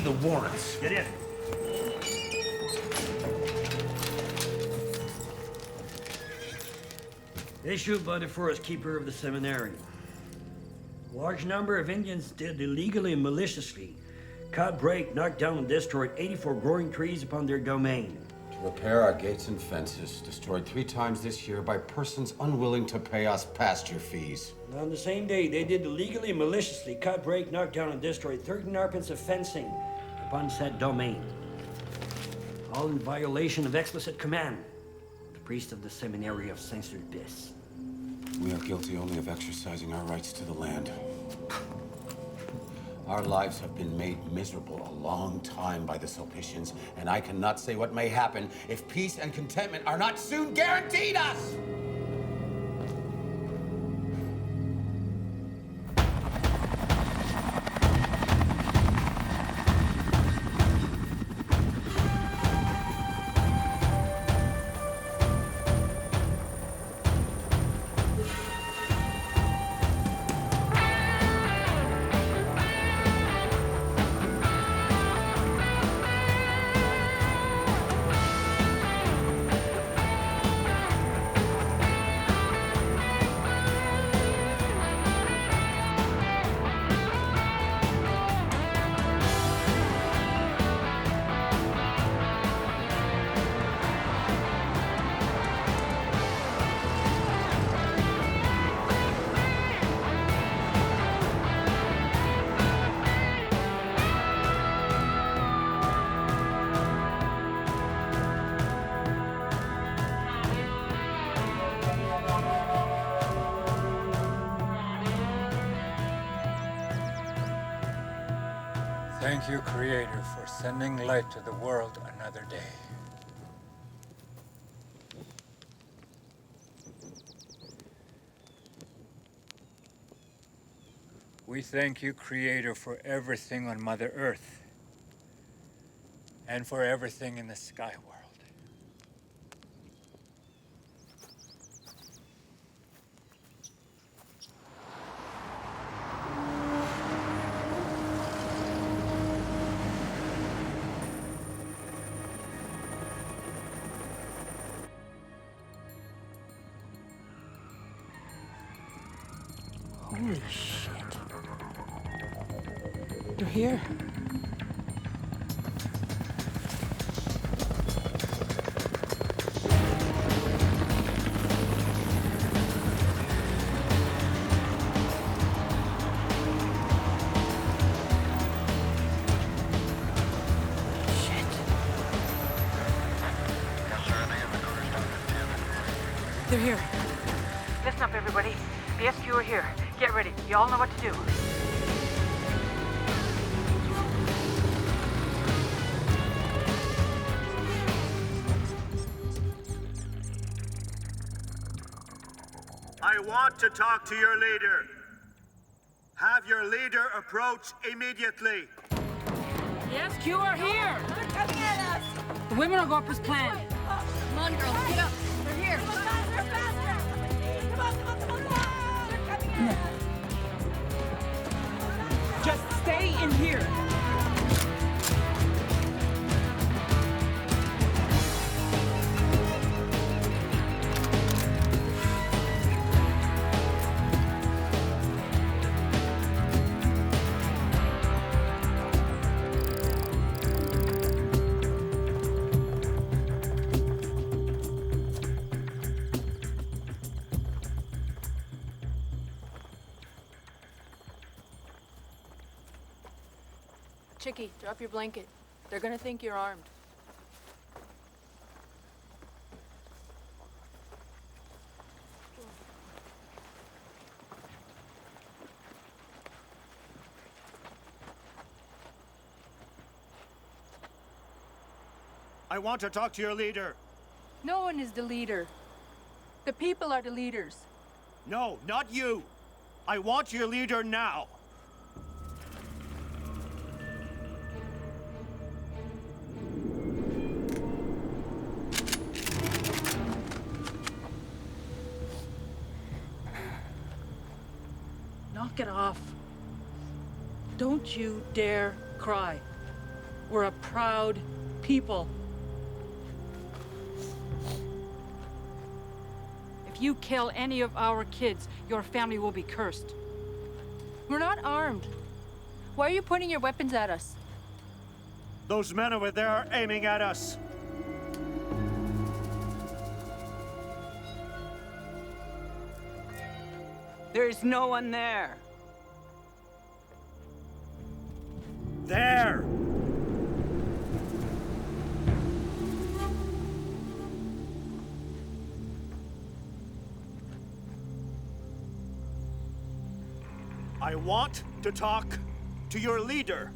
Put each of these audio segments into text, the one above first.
the warrants. Get in. Issued by the forest keeper of the seminary. A large number of Indians did illegally and maliciously cut, break, knock down, and destroyed 84 growing trees upon their domain. To repair our gates and fences, destroyed 3 times this year by persons unwilling to pay us pasture fees. And on the same day, they did illegally and maliciously cut, break, knock down, and destroyed 13 arpents of fencing upon said domain. All in violation of explicit command. The priest of the seminary have censored this. We are guilty only of exercising our rights to the land. Our lives have been made miserable a long time by the Sulpicians, and I cannot say what may happen if peace and contentment are not soon guaranteed us! Thank you, Creator, for sending light to the world another day. We thank you, Creator, for everything on Mother Earth and for everything in the sky world. Holy shit. You're here? They're here. Listen up, everybody. The SQ are here. Get ready. You all know what to do. I want to talk to your leader. Have your leader approach immediately. The SQ are here! They're coming at us! The women will go up as planned. Come on, girls, get up. They're here. Come on, faster, faster! Come on, come on, come on! They're coming at us! Just stay in here. Chicky, drop your blanket. They're gonna think you're armed. I want to talk to your leader. No one is the leader. The people are the leaders. No, not you. I want your leader now. Knock it off. Don't you dare cry. We're a proud people. If you kill any of our kids, your family will be cursed. We're not armed. Why are you pointing your weapons at us? Those men over there are aiming at us. There's no one there. There! I want to talk to your leader.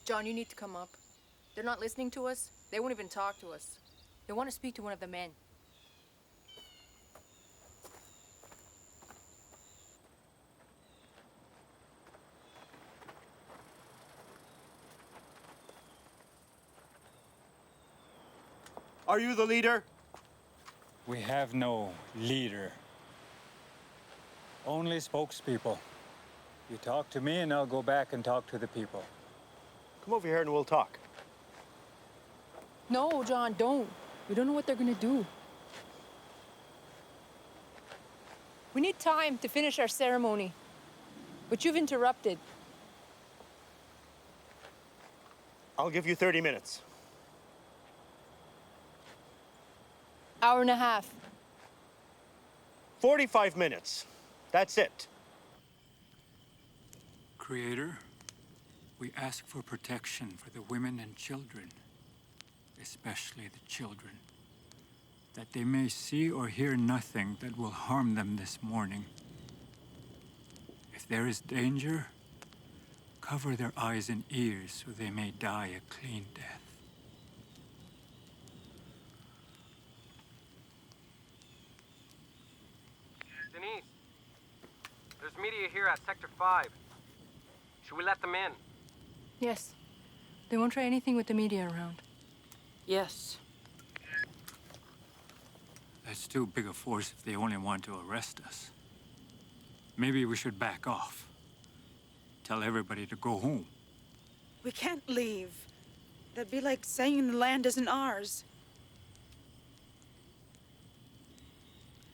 John, you need to come up. They're not listening to us. They won't even talk to us. They want to speak to one of the men. Are you the leader? We have no leader. Only spokespeople. You talk to me and I'll go back and talk to the people. Come over here and we'll talk. No, John, don't. We don't know what they're gonna do. We need time to finish our ceremony. But you've interrupted. I'll give you 30 minutes. Hour and a half. 45 minutes. That's it. Creator, we ask for protection for the women and children, especially the children, that they may see or hear nothing that will harm them this morning. If there is danger, cover their eyes and ears so they may die a clean death. Denise, there's media here at Sector 5. Should we let them in? Yes. They won't try anything with the media around. Yes. That's too big a force if they only want to arrest us. Maybe we should back off. Tell everybody to go home. We can't leave. That'd be like saying the land isn't ours.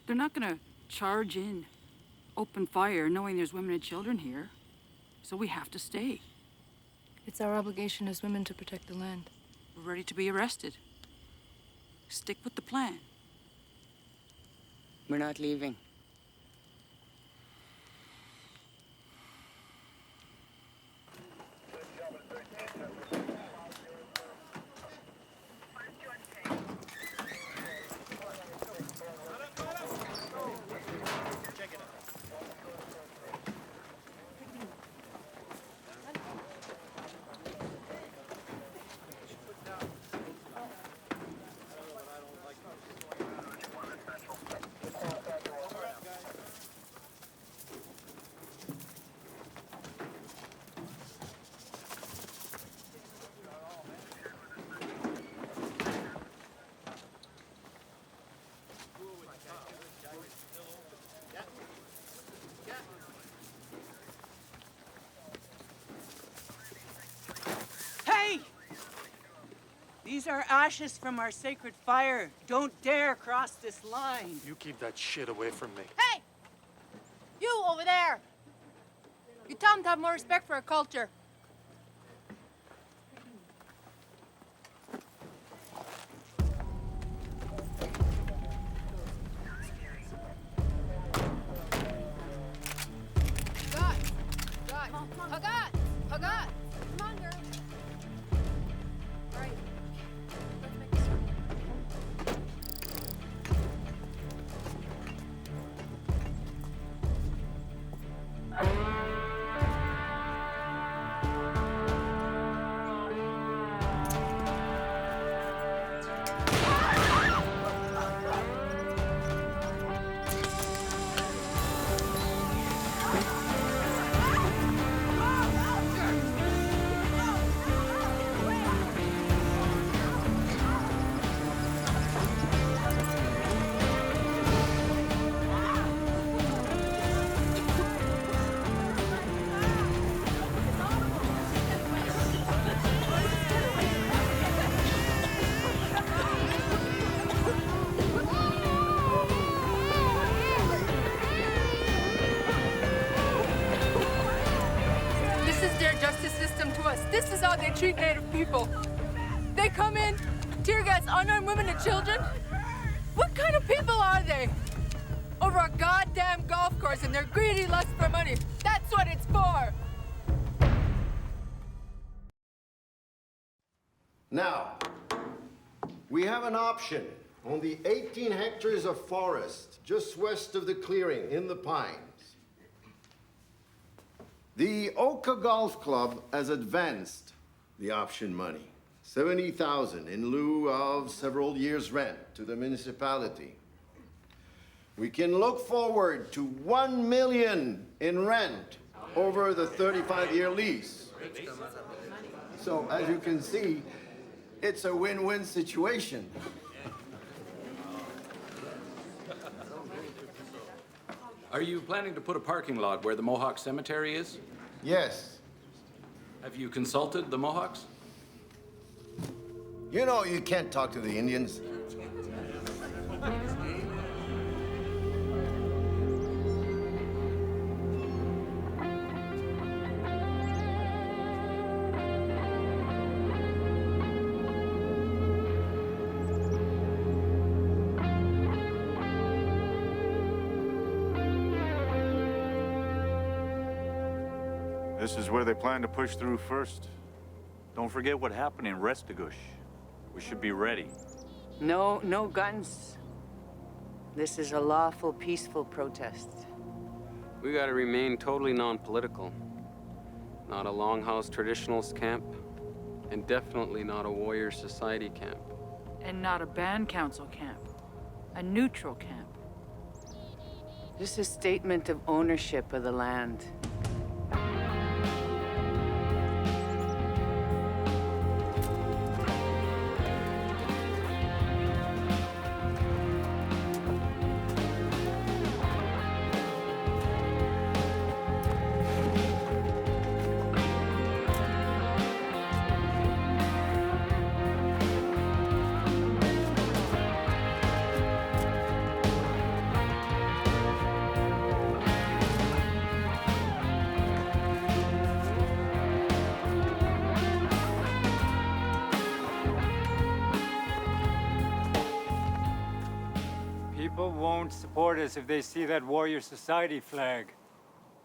They're not gonna charge in, open fire, knowing there's women and children here. So we have to stay. It's our obligation as women to protect the land. We're ready to be arrested. Stick with the plan. We're not leaving. Hey! These are ashes from our sacred fire. Don't dare cross this line. You keep that shit away from me. Hey! You over there! You tell them to have more respect for our culture. Hagat! Come on, girl. All right. Let's make this work. This is how they treat Native people. They come in, tear gas unarmed women and children. What kind of people are they? Over a goddamn golf course and their greedy lust for money. That's what it's for. Now, we have an option on the 18 hectares of forest just west of the clearing in the pines. The Oka Golf Club has advanced the option money, $70,000 in lieu of several years' rent to the municipality. We can look forward to $1 million in rent over the 35-year lease. So, as you can see, it's a win-win situation. Are you planning to put a parking lot where the Mohawk cemetery is? Yes. Have you consulted the Mohawks? You know you can't talk to the Indians. This is where they plan to push through first. Don't forget what happened in Restigouche. We should be ready. No guns. This is a lawful, peaceful protest. We gotta remain totally non-political. Not a longhouse traditionalist camp, and definitely not a warrior society camp. And not a band council camp. A neutral camp. This is statement of ownership of the land. People won't support us if they see that warrior society flag.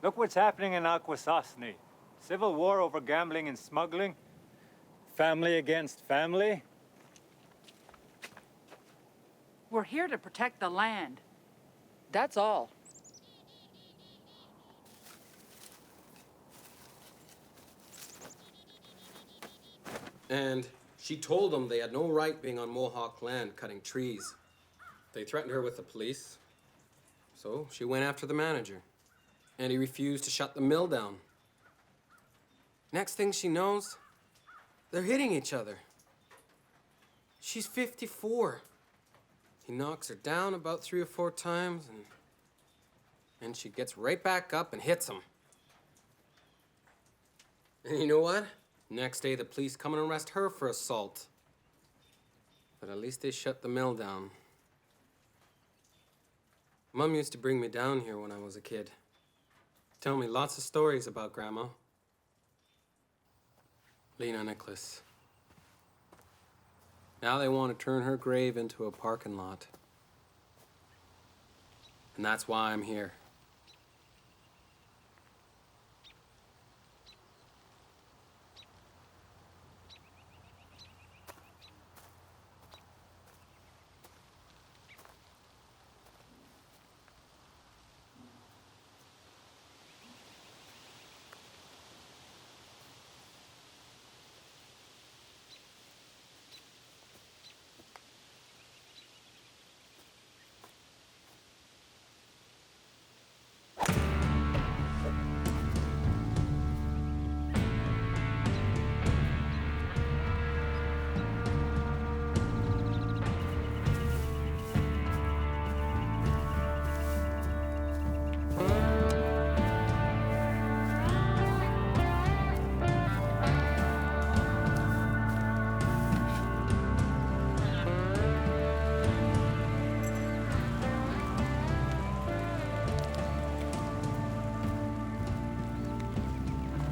Look what's happening in Akwesasne. Civil war over gambling and smuggling. Family against family. We're here to protect the land. That's all. And she told them they had no right being on Mohawk land cutting trees. They threatened her with the police. So she went after the manager. And he refused to shut the mill down. Next thing she knows, they're hitting each other. She's 54. He knocks her down about 3 or 4 times, and she gets right back up and hits him. And you know what? Next day, the police come and arrest her for assault. But at least they shut the mill down. Mom used to bring me down here when I was a kid. Tell me lots of stories about Grandma. Lena Nicholas. Now they want to turn her grave into a parking lot. And that's why I'm here.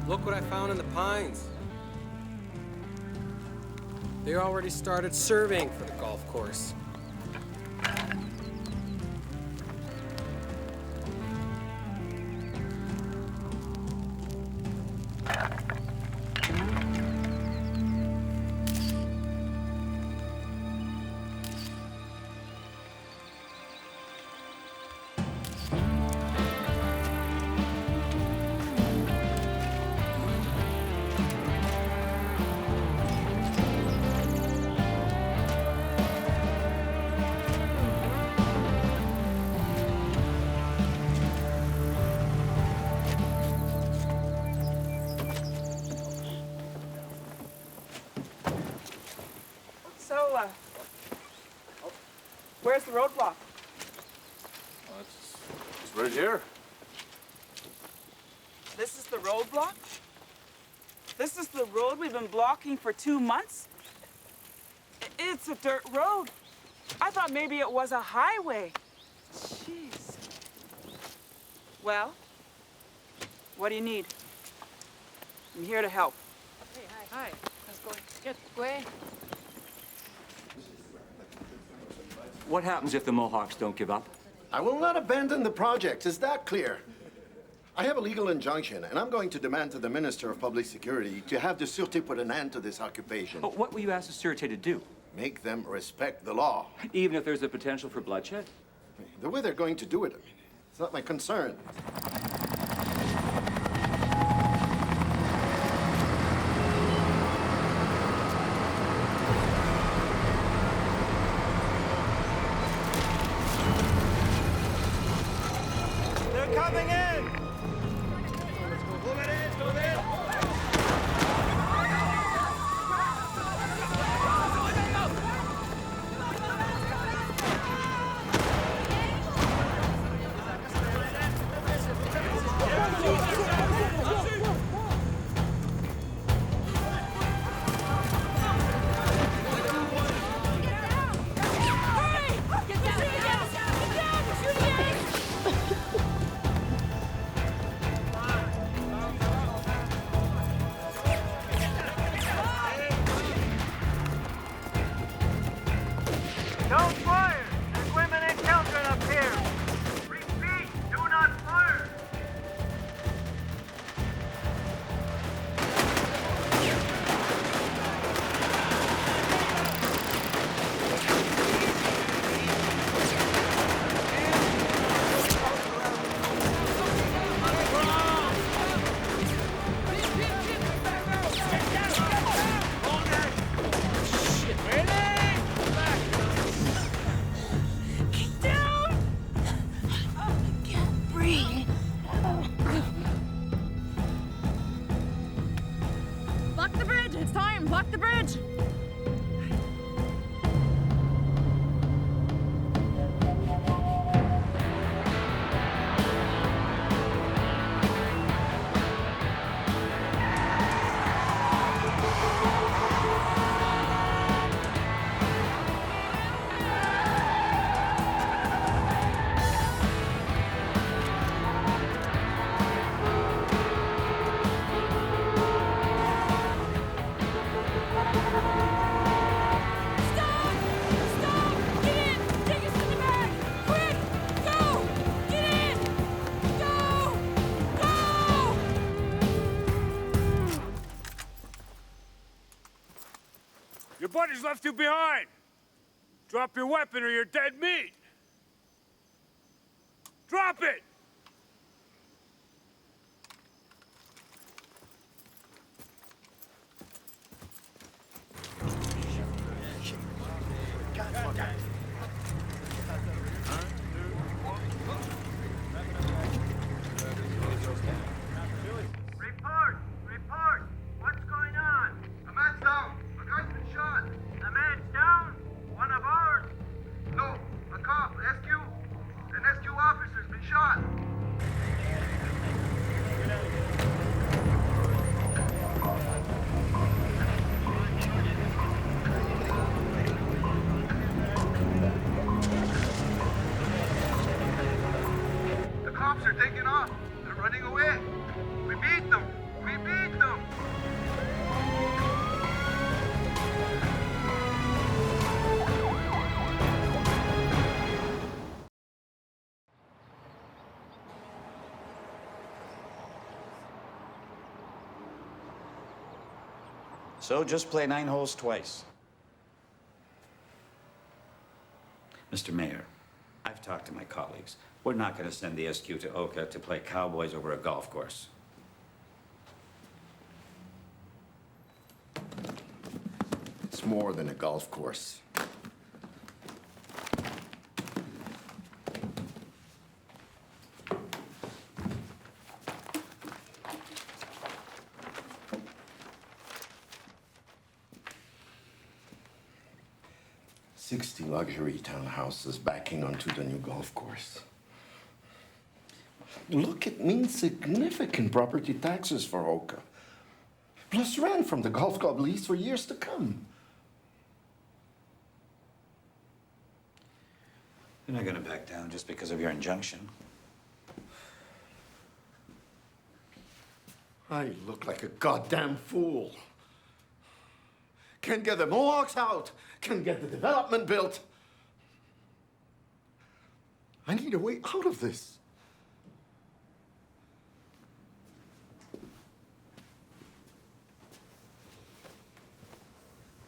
Look what I found in the pines. They already started surveying for the golf course. So, where's the roadblock? It's right here. This is the roadblock? This is the road we've been blocking for 2 months? It's a dirt road. I thought maybe it was a highway. Jeez. Well, what do you need? I'm here to help. Hey, hi. How's it going? Good. Way. What happens if the Mohawks don't give up? I will not abandon the project. Is that clear? I have a legal injunction, and I'm going to demand to the Minister of Public Security to have the Sûreté put an end to this occupation. But what will you ask the Sûreté to do? Make them respect the law. Even if there's a potential for bloodshed? The way they're going to do it, it's not my concern. They're coming in! Don't fire! There's women and children up here! Repeat, do not fire! Block the bridge! It's time! Block the bridge! Your buddies left you behind. Drop your weapon or you're dead meat. Drop it! Report! What's going on? A man's down. A guy's been shot. A man's down? One of ours? No, a cop, SQ. An SQ officer's been shot. So just play 9 holes twice. Mr. Mayor, I've talked to my colleagues. We're not going to send the SQ to Oka to play cowboys over a golf course. It's more than a golf course. $60 luxury townhouses backing onto the new golf course. Look, it means significant property taxes for Oka. Plus rent from the golf club lease for years to come. You're not going to back down just because of your injunction. I look like a goddamn fool. Can't get the Mohawks out. Can't get the development built. I need a way out of this.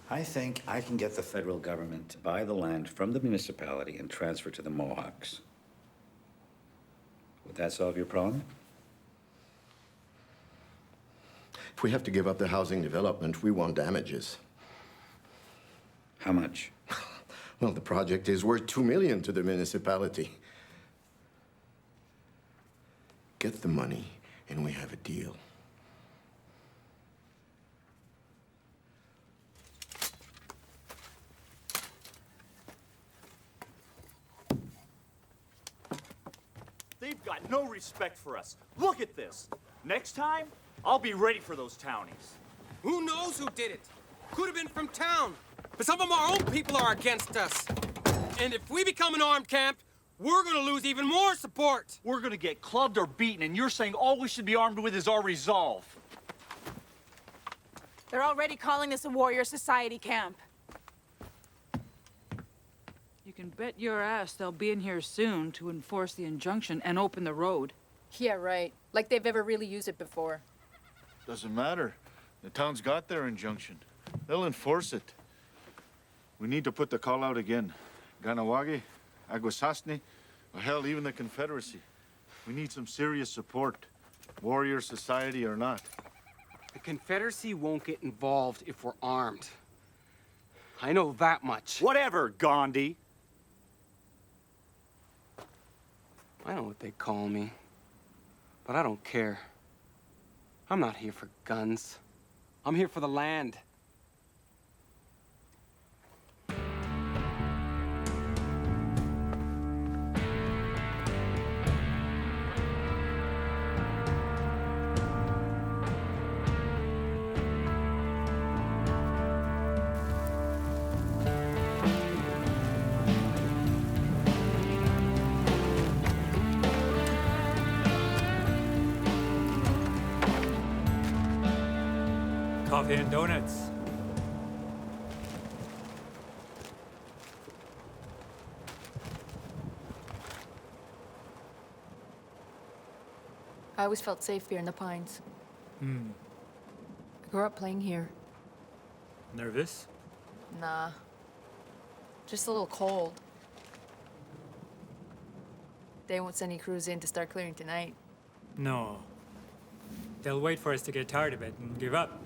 I think I can get the federal government to buy the land from the municipality and transfer to the Mohawks. Would that solve your problem? If we have to give up the housing development, we want damages. How much? Well, the project is worth $2 million to the municipality. Get the money, and we have a deal. They've got no respect for us. Look at this. Next time, I'll be ready for those townies. Who knows who did it? Could have been from town. But some of our own people are against us. And if we become an armed camp, we're gonna lose even more support. We're gonna get clubbed or beaten, and you're saying all we should be armed with is our resolve. They're already calling this a warrior society camp. You can bet your ass they'll be in here soon to enforce the injunction and open the road. Yeah, right. Like they've ever really used it before. Doesn't matter. The town's got their injunction. They'll enforce it. We need to put the call out again. Ganawagi, Aguasasne, or hell, even the Confederacy. We need some serious support, warrior society or not. The Confederacy won't get involved if we're armed. I know that much. Whatever, Gandhi. I know what they call me, but I don't care. I'm not here for guns. I'm here for the land. Coffee and donuts. I always felt safe here in the Pines. I grew up playing here. Nervous? Nah. Just a little cold. They won't send any crews in to start clearing tonight. No. They'll wait for us to get tired of it and give up.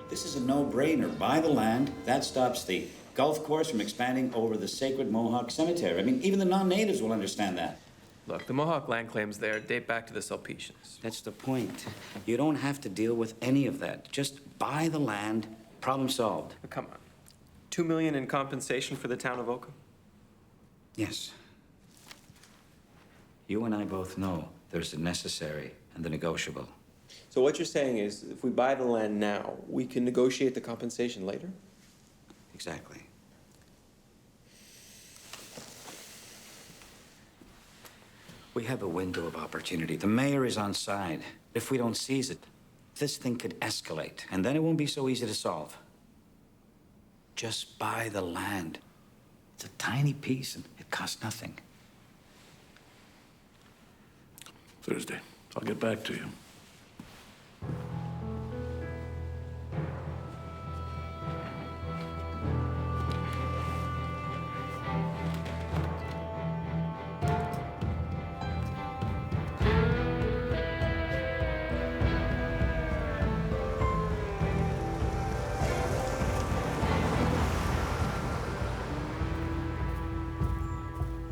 This is a no-brainer. Buy the land. That stops the golf course from expanding over the sacred Mohawk cemetery. I mean, even the non-natives will understand that. Look, the Mohawk land claims there date back to the Sulpicians. That's the point. You don't have to deal with any of that. Just buy the land. Problem solved. But come on. $2 million in compensation for the town of Oka? Yes. You and I both know there's the necessary and the negotiable. So what you're saying is, if we buy the land now, we can negotiate the compensation later? Exactly. We have a window of opportunity. The mayor is on side. If we don't seize it, this thing could escalate, and then it won't be so easy to solve. Just buy the land. It's a tiny piece, and it costs nothing. Thursday. I'll get back to you.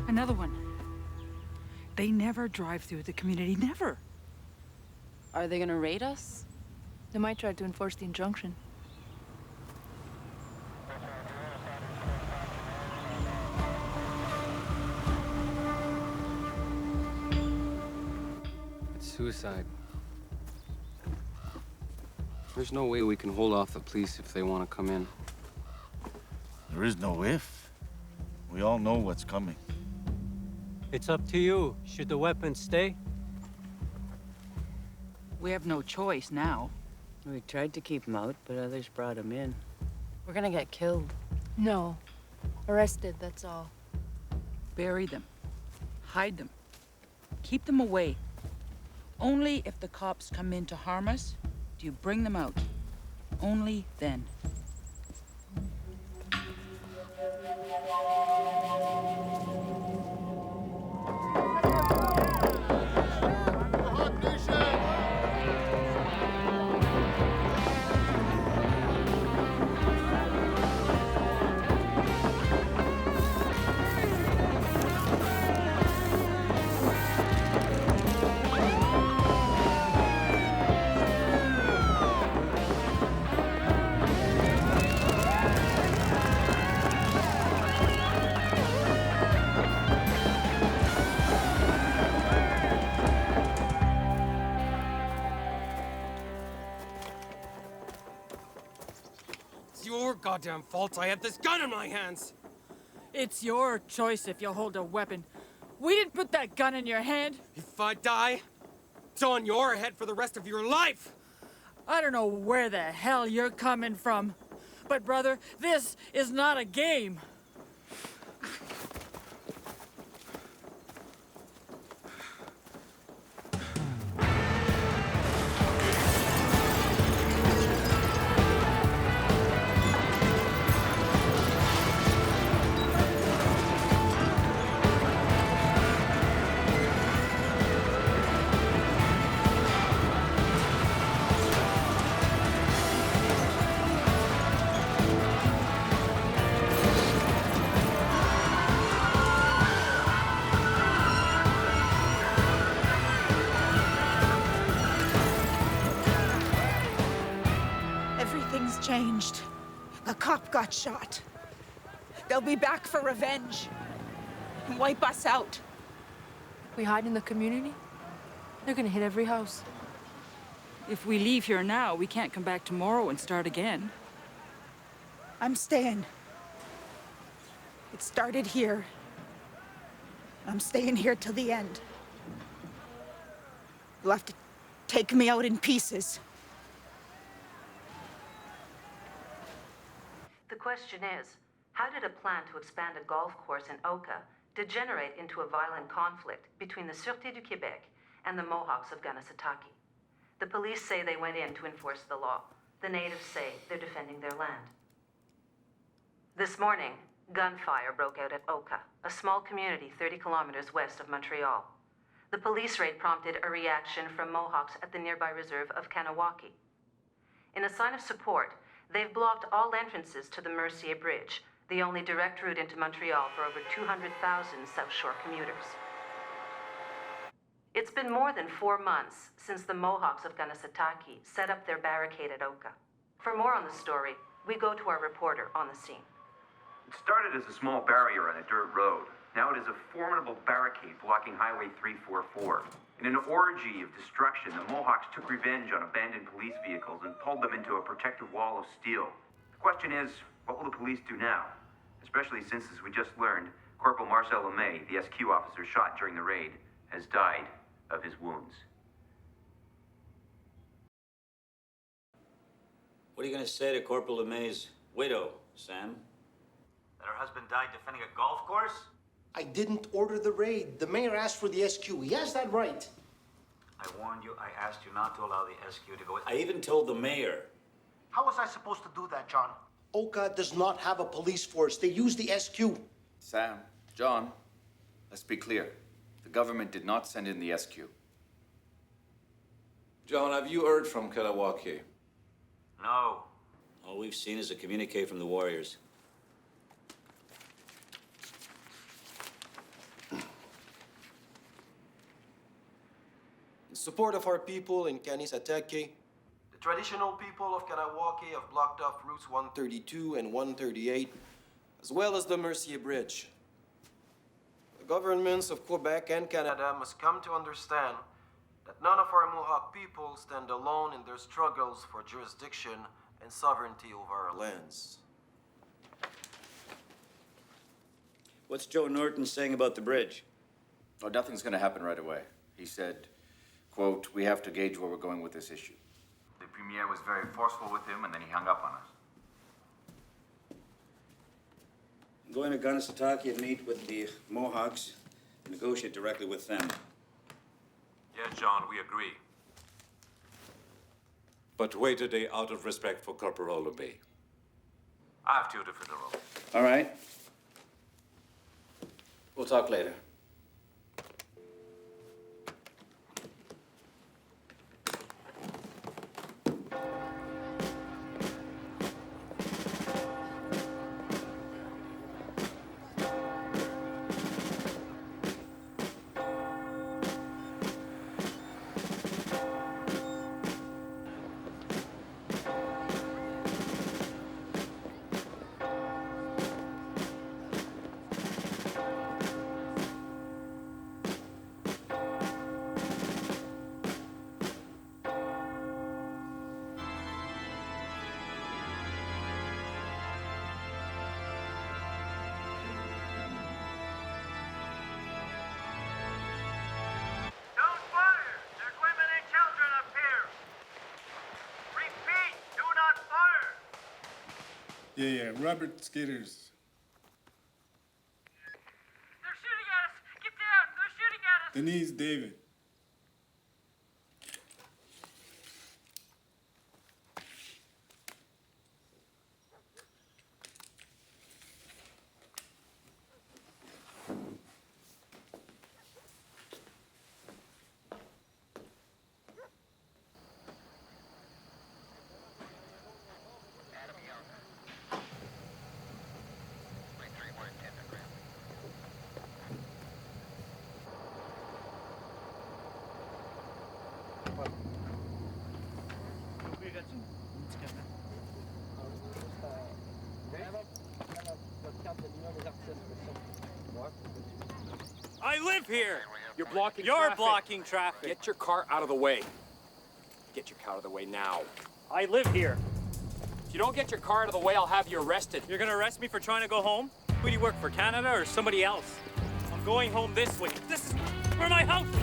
Another one. They never drive through the community, never. Are they gonna raid us? They might try to enforce the injunction. It's suicide. There's no way we can hold off the police if they want to come in. There is no if. We all know what's coming. It's up to you. Should the weapons stay? We have no choice now. We tried to keep them out, but others brought them in. We're gonna get killed. No. Arrested, that's all. Bury them. Hide them. Keep them away. Only if the cops come in to harm us do you bring them out. Only then. Mohawk Nation! It's your goddamn fault I have this gun in my hands! It's your choice if you'll hold a weapon. We didn't put that gun in your hand. If I die, it's on your head for the rest of your life! I don't know where the hell you're coming from. But brother, this is not a game. Everything's changed. A cop got shot. They'll be back for revenge. And wipe us out. We hide in the community? They're gonna hit every house. If we leave here now, we can't come back tomorrow and start again. I'm staying. It started here. I'm staying here till the end. You'll have to take me out in pieces. The question is, how did a plan to expand a golf course in Oka degenerate into a violent conflict between the Sûreté du Québec and the Mohawks of Kanehsatake? The police say they went in to enforce the law. The natives say they're defending their land. This morning, gunfire broke out at Oka, a small community 30 kilometers west of Montreal. The police raid prompted a reaction from Mohawks at the nearby reserve of Kanehsatake. In a sign of support, they've blocked all entrances to the Mercier Bridge, the only direct route into Montreal for over 200,000 South Shore commuters. It's been more than 4 months since the Mohawks of Kanehsatake set up their barricade at Oka. For more on the story, we go to our reporter on the scene. It started as a small barrier on a dirt road. Now it is a formidable barricade blocking Highway 344. In an orgy of destruction, the Mohawks took revenge on abandoned police vehicles and pulled them into a protective wall of steel. The question is, what will the police do now? Especially since, as we just learned, Corporal Marcel Lemay, the SQ officer shot during the raid, has died of his wounds. What are you going to say to Corporal Lemay's widow, Sam? That her husband died defending a golf course? I didn't order the raid. The mayor asked for the SQ. He has that right. I warned you. I asked you not to allow the SQ to go. I even told the mayor. How was I supposed to do that, John? Oka does not have a police force. They use the SQ. Sam, John, let's be clear. The government did not send in the SQ. John, have you heard from Kanehsatake? No. All we've seen is a communique from the warriors. In support of our people in Kanehsatake, the traditional people of Kanehsatake have blocked off routes 132 and 138, as well as the Mercier Bridge. The governments of Quebec and Canada must come to understand that none of our Mohawk people stand alone in their struggles for jurisdiction and sovereignty over our lands. What's Joe Norton saying about the bridge? Oh, nothing's going to happen right away. He said, quote, "We have to gauge where we're going with this issue." The premier was very forceful with him, and then he hung up on us. I'm going to Kanehsatake and meet with the Mohawks and negotiate directly with them. Yes, John, we agree. But wait a day out of respect for Corporal Obey. I have duty for the road. All right. We'll talk later. Yeah, Robert Skaters. They're shooting at us! Get down! They're shooting at us! Denise David. I live here! You're blocking You're traffic. blocking traffic. Get your car out of the way. Get your car out of the way now. I live here. If you don't get your car out of the way, I'll have you arrested. You're gonna arrest me for trying to go home? Who do you work for, Canada or somebody else? I'm going home this way. This is where my house is.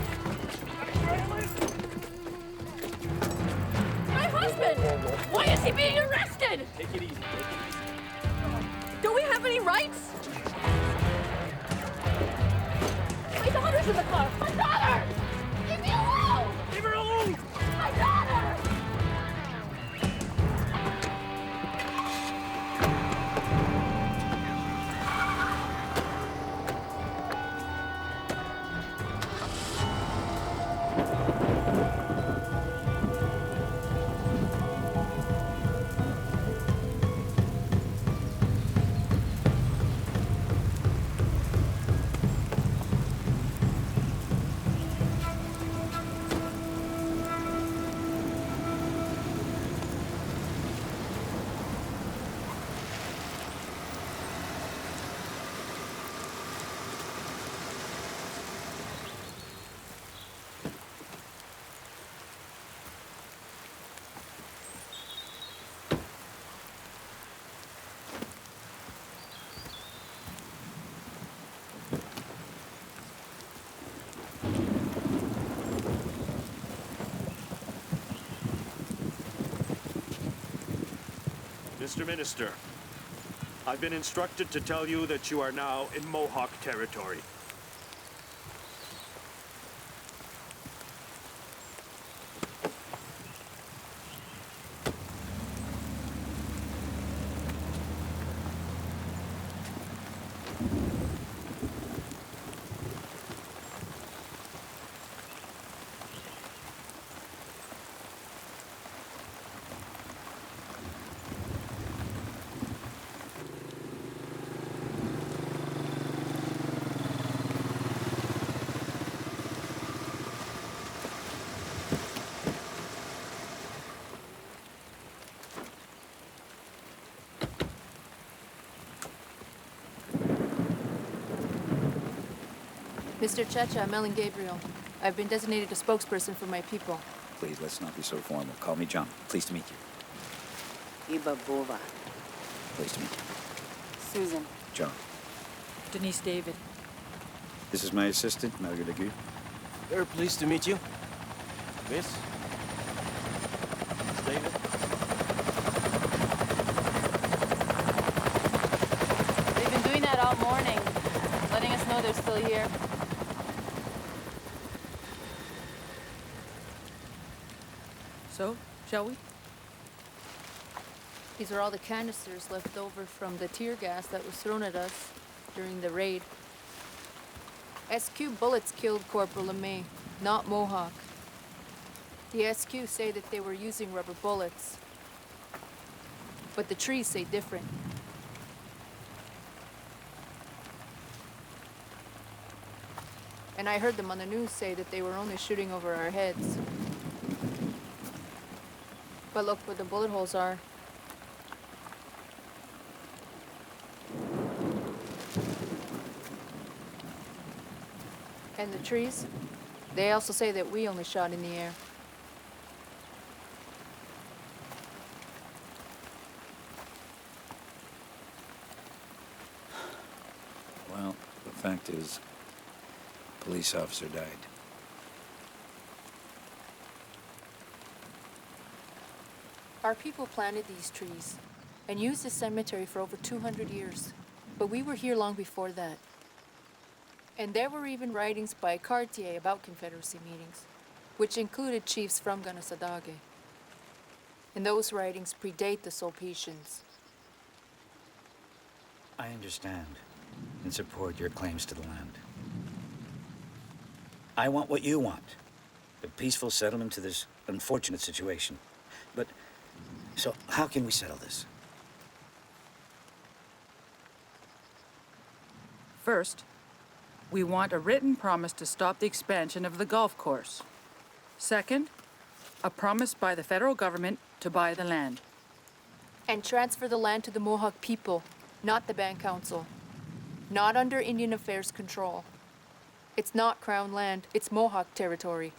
My husband! Why is he being arrested? Take it easy, take it easy. Don't we have any rights? My daughter's in the car! My daughter! Leave me alone! Leave her alone! My daughter! Mr. Minister, I've been instructed to tell you that you are now in Mohawk territory. Mr. Checha, I'm Ellen Gabriel. I've been designated a spokesperson for my people. Please, let's not be so formal. Call me John. Pleased to meet you. Iba Bova. Pleased to meet you. Susan. John. Denise David. This is my assistant, Margaret Agu. Very pleased to meet you. Miss? David? They've been doing that all morning, letting us know they're still here. So, shall we? These are all the canisters left over from the tear gas that was thrown at us during the raid. SQ bullets killed Corporal LeMay, not Mohawk. The SQ say that they were using rubber bullets, but the trees say different. And I heard them on the news say that they were only shooting over our heads. But look where the bullet holes are. And the trees, they also say that we only shot in the air. Well, the fact is, a police officer died. Our people planted these trees and used this cemetery for over 200 years. But we were here long before that. And there were even writings by Cartier about Confederacy meetings, which included chiefs from Kanehsatake. And those writings predate the Sulpicians. I understand and support your claims to the land. I want what you want, a peaceful settlement to this unfortunate situation. But, so how can we settle this? First, we want a written promise to stop the expansion of the golf course. Second, a promise by the federal government to buy the land. And transfer the land to the Mohawk people, not the Band Council. Not under Indian Affairs control. It's not Crown land, it's Mohawk territory.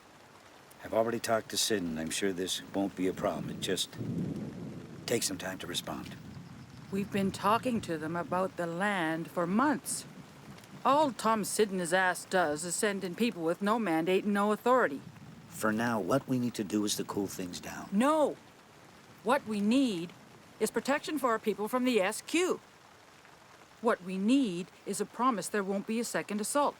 I've already talked to Sid, and I'm sure this won't be a problem. It just takes some time to respond. We've been talking to them about the land for months. All Tom Sidden's ass does is send in people with no mandate and no authority. For now, what we need to do is to cool things down. No! What we need is protection for our people from the SQ. What we need is a promise there won't be a second assault.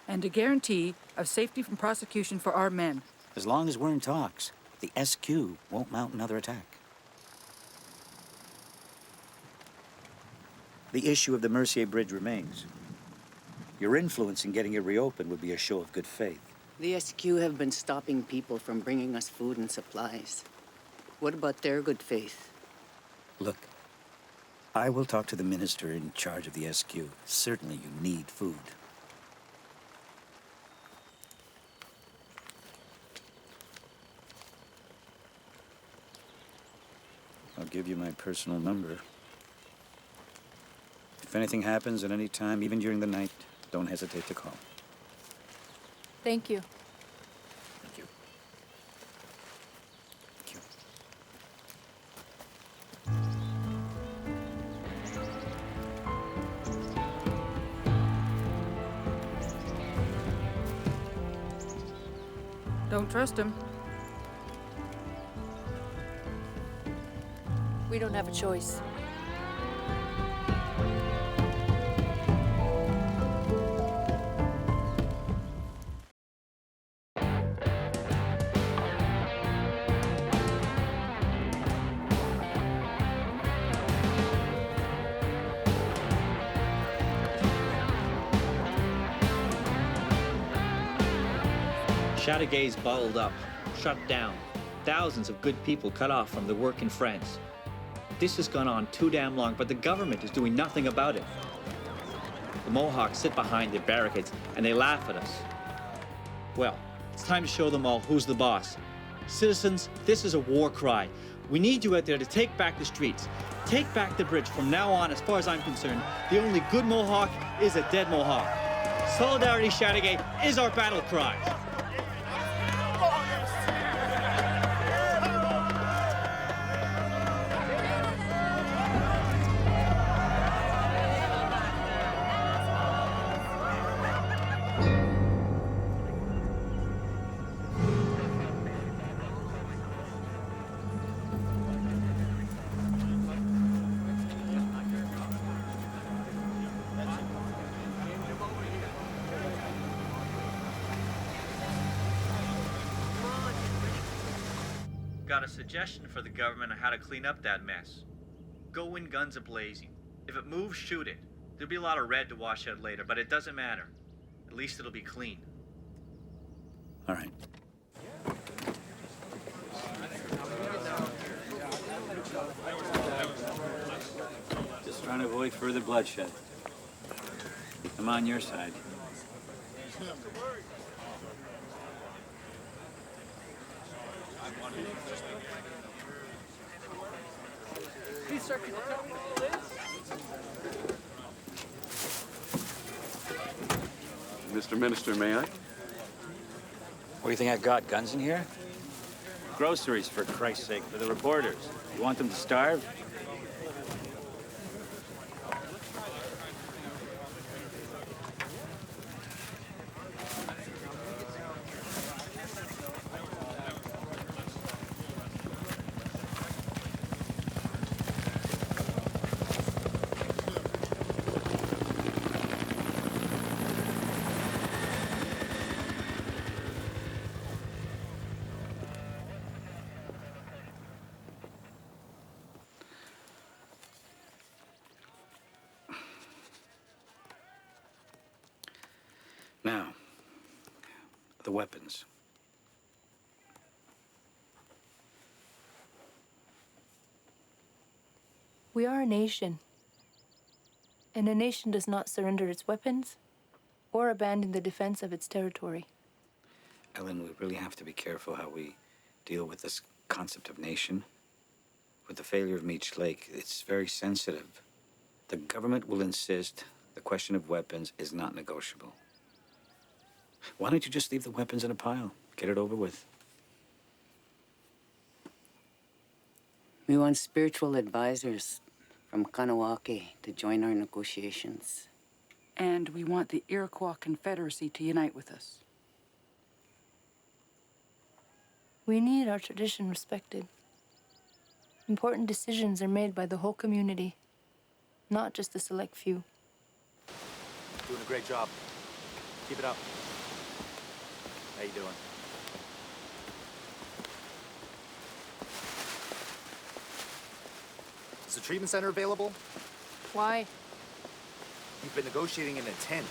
And a guarantee of safety from prosecution for our men. As long as we're in talks, the SQ won't mount another attack. The issue of the Mercier Bridge remains. Your influence in getting it reopened would be a show of good faith. The SQ have been stopping people from bringing us food and supplies. What about their good faith? Look, I will talk to the minister in charge of the SQ. Certainly you need food. I'll give you my personal number. If anything happens at any time, even during the night, don't hesitate to call. Thank you. Thank you. Thank you. Don't trust him. We don't have a choice. Chateaugay's bottled up, shut down. Thousands of good people cut off from their work and friends. This has gone on too damn long, but the government is doing nothing about it. The Mohawks sit behind their barricades and they laugh at us. Well, it's time to show them all who's the boss. Citizens, this is a war cry. We need you out there to take back the streets. Take back the bridge. From now on, as far as I'm concerned, the only good Mohawk is a dead Mohawk. Solidarity Chateaugay is our battle cry. Got a suggestion for the government on how to clean up that mess. Go in guns a-blazing. If it moves, shoot it. There'll be a lot of red to wash out later, but it doesn't matter. At least it'll be clean. All right. Just trying to avoid further bloodshed. I'm on your side. Please, sir, can you tell me what it is? Mr. Minister, may I? What do you think I've got? Guns in here? Groceries, for Christ's sake, for the reporters. You want them to starve? Now, the weapons. We are a nation. And a nation does not surrender its weapons or abandon the defense of its territory. Ellen, we really have to be careful how we deal with this concept of nation. With the failure of Meech Lake, it's very sensitive. The government will insist the question of weapons is not negotiable. Why don't you just leave the weapons in a pile? Get it over with. We want spiritual advisors from Kanehsatake to join our negotiations. And we want the Iroquois Confederacy to unite with us. We need our tradition respected. Important decisions are made by the whole community, not just a select few. Doing a great job. Keep it up. How you doing? Is the treatment center available? Why? You've been negotiating in a tent.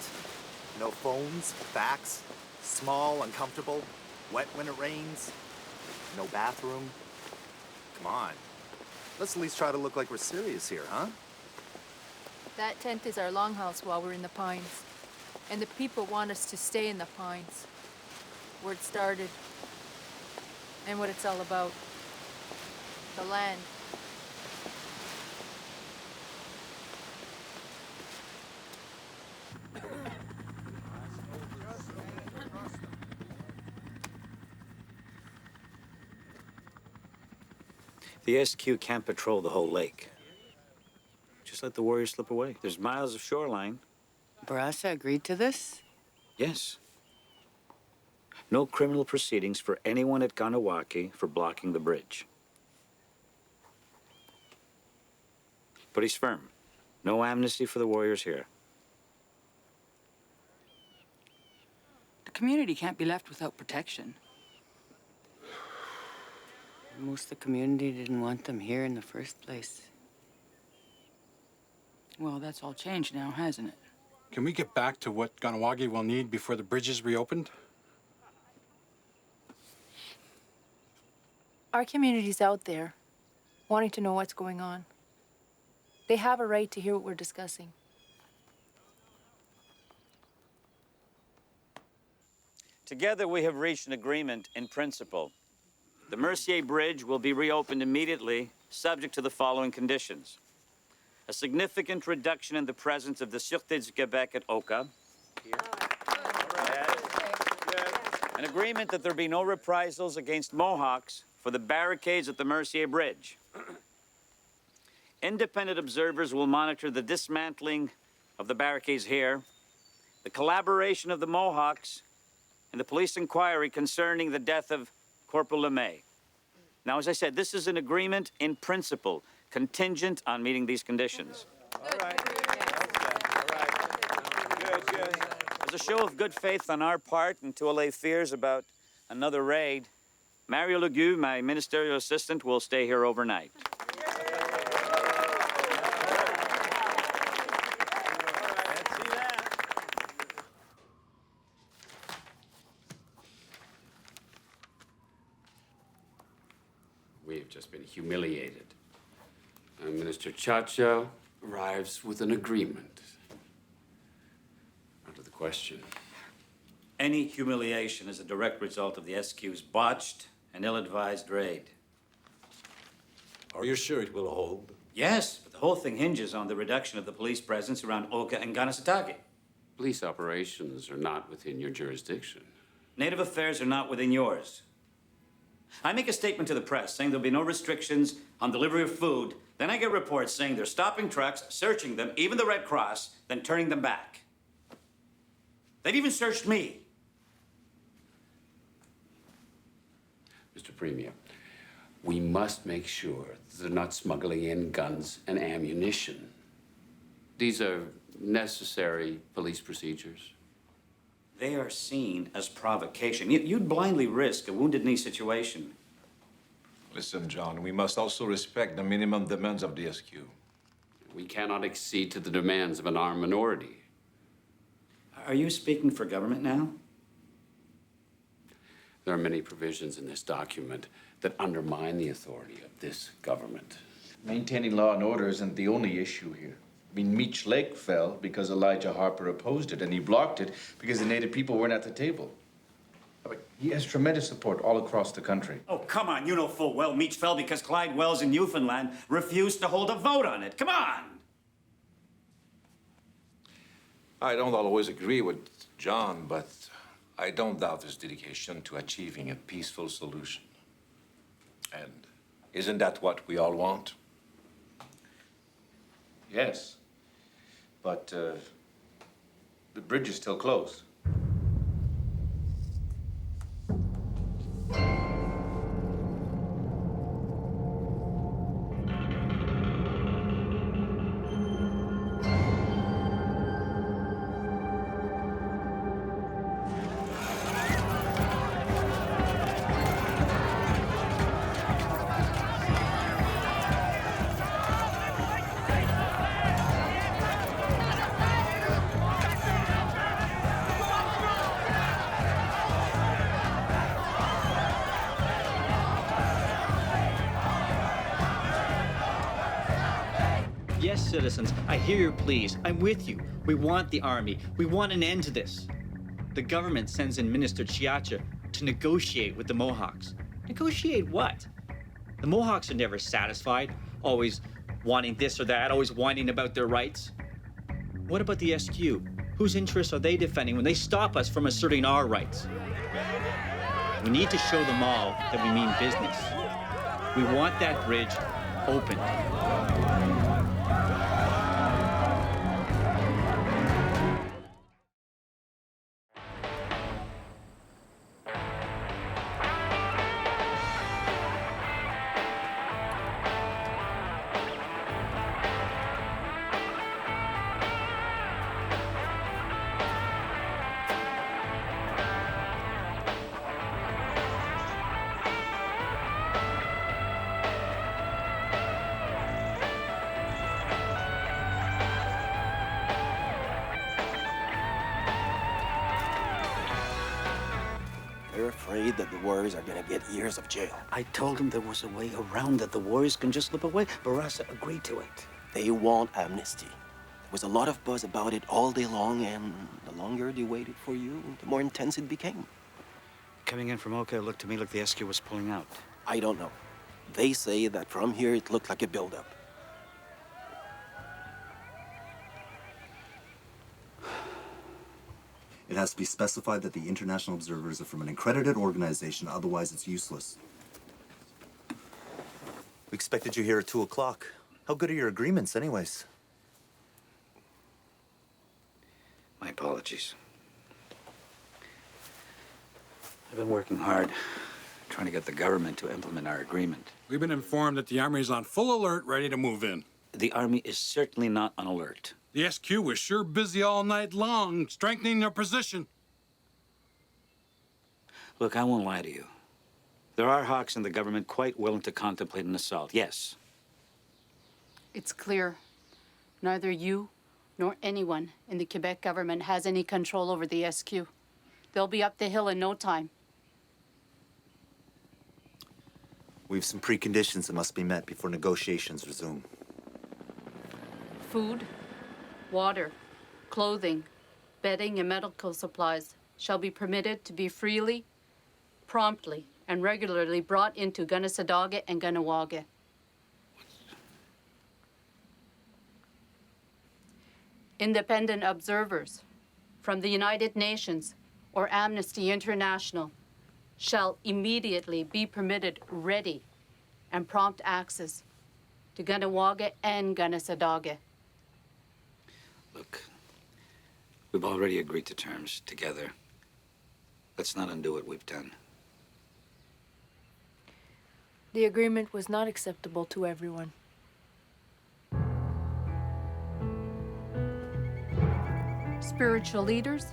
No phones, fax, small, uncomfortable, wet when it rains, no bathroom. Come on. Let's at least try to look like we're serious here, huh? That tent is our longhouse while we're in the pines. And the people want us to stay in the pines. Where it started. And what it's all about. The land. The SQ can't patrol the whole lake. Just let the warriors slip away. There's miles of shoreline. Barassa agreed to this? Yes. No criminal proceedings for anyone at Kanehsatake for blocking the bridge. But he's firm. No amnesty for the warriors here. The community can't be left without protection. Most of the community didn't want them here in the first place. Well, that's all changed now, hasn't it? Can we get back to what Kanehsatake will need before the bridge is reopened? Our community's out there, wanting to know what's going on. They have a right to hear what we're discussing. Together, we have reached an agreement in principle. The Mercier Bridge will be reopened immediately, subject to the following conditions. A significant reduction in the presence of the Sûreté du Québec at Oka. An agreement that there be no reprisals against Mohawks for the barricades at the Mercier Bridge. Independent observers will monitor the dismantling of the barricades here, the collaboration of the Mohawks, and the police inquiry concerning the death of Corporal LeMay. Now, as I said, this is an agreement in principle, contingent on meeting these conditions. All right. Good. As a show of good faith on our part and to allay fears about another raid, Mario Legue, my ministerial assistant, will stay here overnight. We've just been humiliated. And Minister Chacha arrives with an agreement. Out of the question. Any humiliation is a direct result of the SQ's botched and ill-advised raid. Are you sure it will hold? Yes, but the whole thing hinges on the reduction of the police presence around Oka and Kanehsatake. Police operations are not within your jurisdiction. Native affairs are not within yours. I make a statement to the press saying there'll be no restrictions on delivery of food. Then I get reports saying they're stopping trucks, searching them, even the Red Cross, then turning them back. They've even searched me. Mr. Premier, we must make sure that they're not smuggling in guns and ammunition. These are necessary police procedures. They are seen as provocation. You'd blindly risk a wounded knee situation. Listen, John, we must also respect the minimum demands of the SQ. We cannot accede to the demands of an armed minority. Are you speaking for government now? There are many provisions in this document that undermine the authority of this government. Maintaining law and order isn't the only issue here. I mean, Meech Lake fell because Elijah Harper opposed it, and he blocked it because the Native people weren't at the table. I mean, he has tremendous support all across the country. Oh, come on. You know full well Meech fell because Clyde Wells in Newfoundland refused to hold a vote on it. Come on! I don't always agree with John, but I don't doubt his dedication to achieving a peaceful solution. And isn't that what we all want? Yes, but the bridge is still closed. Yes, citizens, I hear your pleas. I'm with you. We want the army. We want an end to this. The government sends in Minister Chiacha to negotiate with the Mohawks. Negotiate what? The Mohawks are never satisfied, always wanting this or that, always whining about their rights. What about the SQ? Whose interests are they defending when they stop us from asserting our rights? We need to show them all that we mean business. We want that bridge opened. They're afraid that the warriors are gonna get years of jail. I told them there was a way around it. The warriors can just slip away. Barasa agreed to it. They want amnesty. There was a lot of buzz about it all day long, and the longer they waited for you, the more intense it became. Coming in from Oka, it looked to me like the SQ was pulling out. I don't know. They say that from here it looked like a buildup. It has to be specified that the international observers are from an accredited organization, otherwise it's useless. We expected you here at 2 o'clock. How good are your agreements, anyways? My apologies. I've been working hard, trying to get the government to implement our agreement. We've been informed that the Army is on full alert, ready to move in. The Army is certainly not on alert. The SQ was sure busy all night long, strengthening their position. Look, I won't lie to you. There are hawks in the government quite willing to contemplate an assault, yes. It's clear. Neither you nor anyone in the Quebec government has any control over the SQ. They'll be up the hill in no time. We have some preconditions that must be met before negotiations resume. Food, water, clothing, bedding, and medical supplies shall be permitted to be freely, promptly, and regularly brought into Kanehsatake and Kanehsatake. Independent observers from the United Nations or Amnesty International shall immediately be permitted ready and prompt access to Kanehsatake and Kanehsatake. Look, we've already agreed to terms together. Let's not undo what we've done. The agreement was not acceptable to everyone. Spiritual leaders,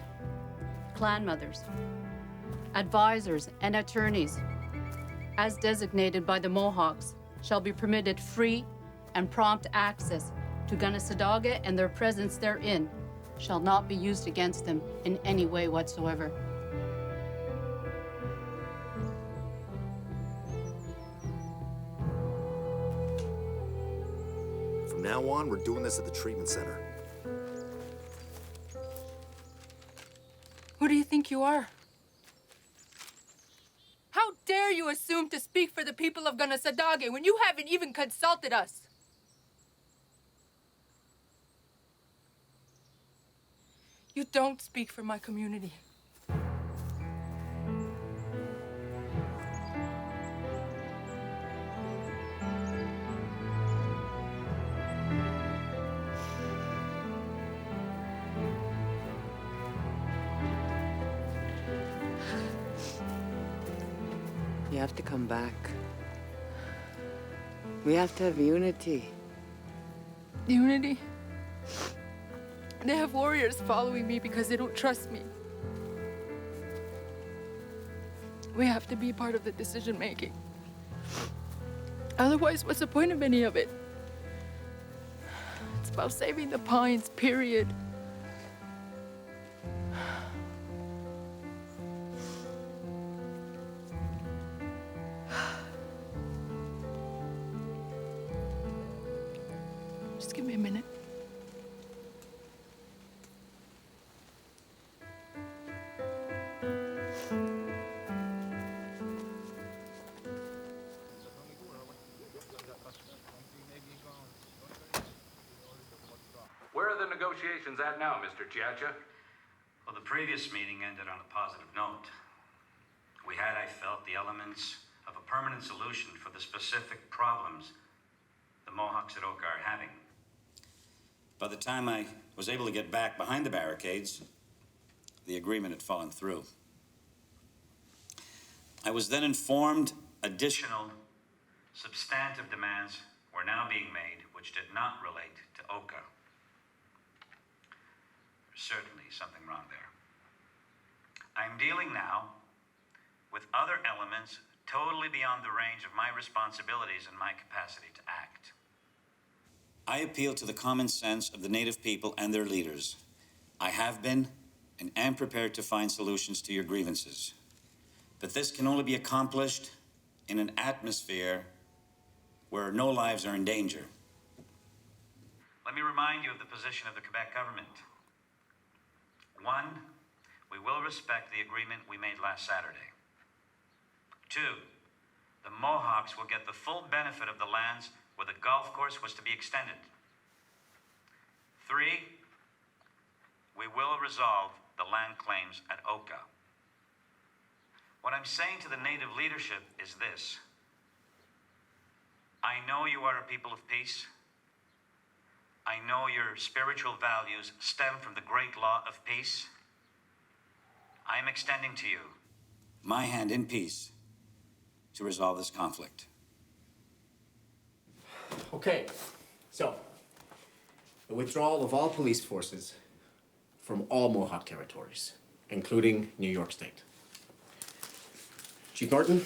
clan mothers, advisors, and attorneys, as designated by the Mohawks, shall be permitted free and prompt access to Kanehsatake, and their presence therein shall not be used against them in any way whatsoever. From now on, we're doing this at the treatment center. Who do you think you are? How dare you assume to speak for the people of Kanehsatake when you haven't even consulted us? You don't speak for my community. You have to come back. We have to have unity. Unity? They have warriors following me because they don't trust me. We have to be part of the decision making. Otherwise, what's the point of any of it? It's about saving the pines, period. Just give me a minute. Where are the negotiations at now, Mr. Chiacha? Well, the previous meeting ended on a positive note. We had, I felt, the elements of a permanent solution for the specific problems the Mohawks at Oka are having. By the time I was able to get back behind the barricades, the agreement had fallen through. I was then informed Additional substantive demands were now being made which did not relate to Oka. There's certainly something wrong there. I'm dealing now with other elements totally beyond the range of my responsibilities and my capacity to act. I appeal to the common sense of the Native people and their leaders. I have been and am prepared to find solutions to your grievances. But this can only be accomplished in an atmosphere where no lives are in danger. Let me remind you of the position of the Quebec government. 1, we will respect the agreement we made last Saturday. 2, the Mohawks will get the full benefit of the lands where the golf course was to be extended. 3, we will resolve the land claims at Oka. What I'm saying to the Native leadership is this. I know you are a people of peace. I know your spiritual values stem from the great law of peace. I am extending to you My hand in peace to resolve this conflict. Okay, so the withdrawal of all police forces from all Mohawk territories, including New York State. Chief Norton?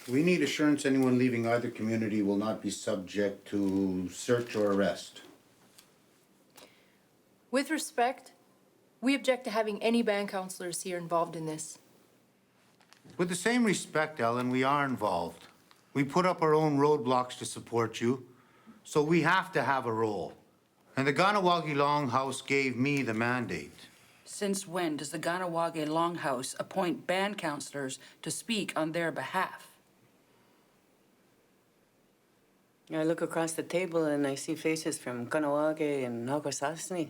We need assurance anyone leaving either community will not be subject to search or arrest. With respect, we object to having any band counselors here involved in this. With the same respect, Ellen, we are involved. We put up our own roadblocks to support you, so we have to have a role. And the Kanehsatake Longhouse gave me the mandate. Since when does the Kanehsatake Longhouse appoint band counselors to speak on their behalf? I look across the table and I see faces from Kanehsatake and Hakwasasne.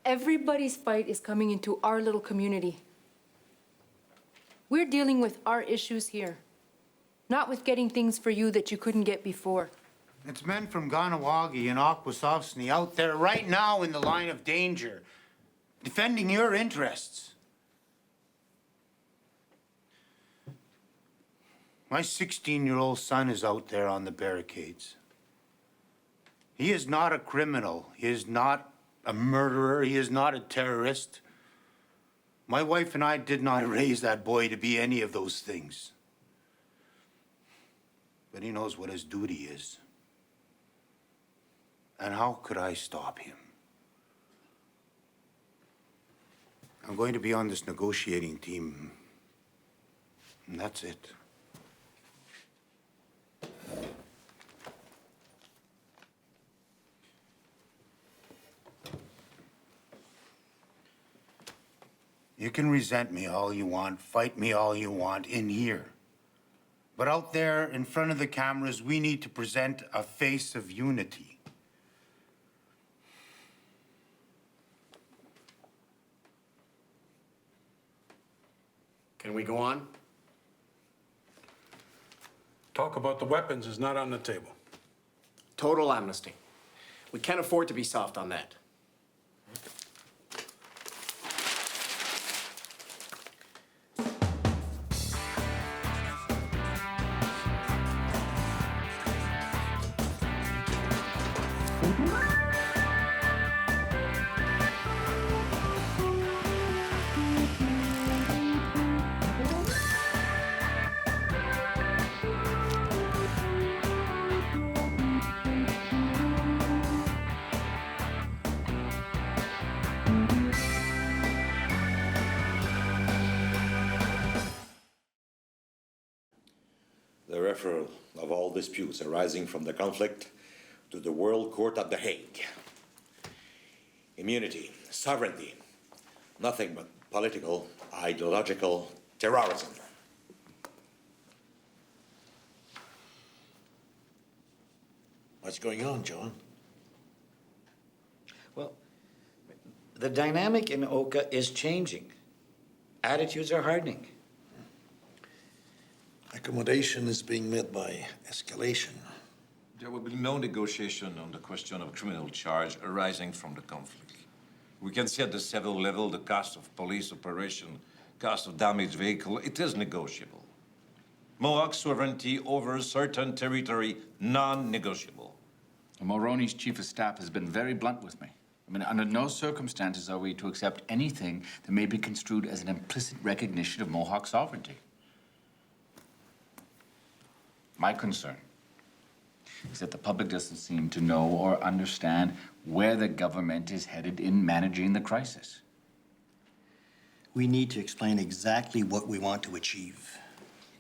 Everybody's fight is coming into our little community. We're dealing with our issues here, not with getting things for you that you couldn't get before. It's men from Kanehsatake and Hakwasasne out there right now in the line of danger, defending your interests. My 16-year-old son is out there on the barricades. He is not a criminal. He is not a murderer. He is not a terrorist. My wife and I did not raise that boy to be any of those things. But he knows what his duty is. And how could I stop him? I'm going to be on this negotiating team, and that's it. You can resent me all you want, fight me all you want in here. But out there in front of the cameras, we need to present a face of unity. Can we go on? Talk about the weapons is not on the table. Total amnesty. We can't afford to be soft on that. The referral of all disputes arising from the conflict to the World Court at The Hague. Immunity, sovereignty, nothing but political, ideological terrorism. What's going on, John? Well, the dynamic in Oka is changing. Attitudes are hardening. Accommodation is being met by escalation. There will be no negotiation on the question of criminal charge arising from the conflict. We can see at the civil level the cost of police operation, cost of damaged vehicle. It is negotiable. Mohawk sovereignty over certain territory, non-negotiable. Mulroney's chief of staff has been very blunt with me. I mean, under no circumstances are we to accept anything that may be construed as an implicit recognition of Mohawk sovereignty. My concern is that the public doesn't seem to know or understand where the government is headed in managing the crisis. We need to explain exactly what we want to achieve.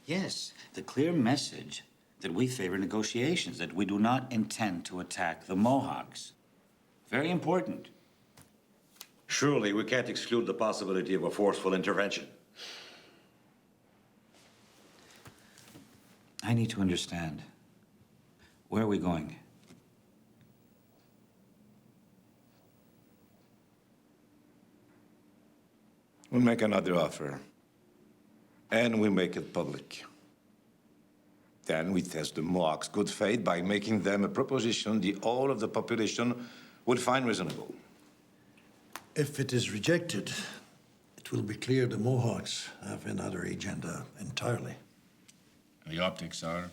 Yes, the clear message that we favor negotiations, that we do not intend to attack the Mohawks. Very important. Surely we can't exclude the possibility of a forceful intervention. I need to understand. Where are we going? We make another offer, and we make it public. Then we test the Mohawks' good faith by making them a proposition the whole of the population would find reasonable. If it is rejected, it will be clear the Mohawks have another agenda entirely. The optics are, at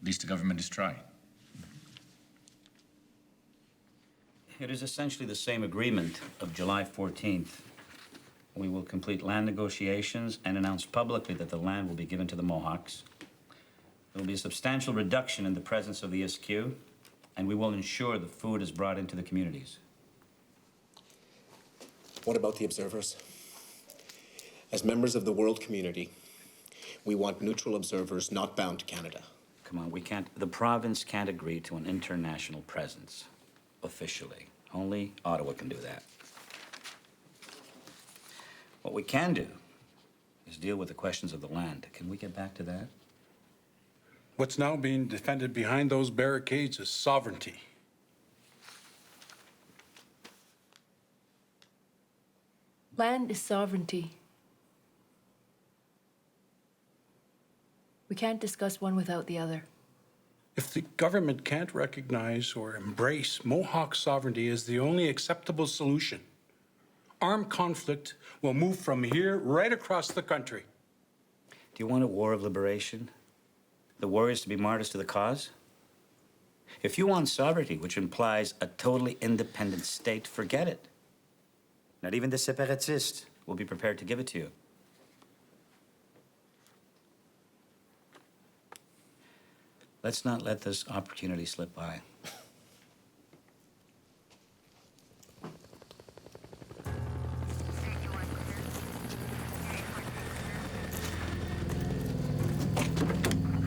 least the government is trying. It is essentially the same agreement of July 14th. We will complete land negotiations and announce publicly that the land will be given to the Mohawks. There will be a substantial reduction in the presence of the SQ, and we will ensure the food is brought into the communities. What about the observers? As members of the world community, we want neutral observers not bound to Canada. Come on, we can't, the province can't agree to an international presence, officially. Only Ottawa can do that. What we can do is deal with the questions of the land. Can we get back to that? What's now being defended behind those barricades is sovereignty. Land is sovereignty. We can't discuss one without the other. If the government can't recognize or embrace Mohawk sovereignty as the only acceptable solution, armed conflict will move from here right across the country. Do you want a war of liberation? The warriors to be martyrs to the cause? If you want sovereignty, which implies a totally independent state, forget it. Not even the separatists will be prepared to give it to you. Let's not let this opportunity slip by.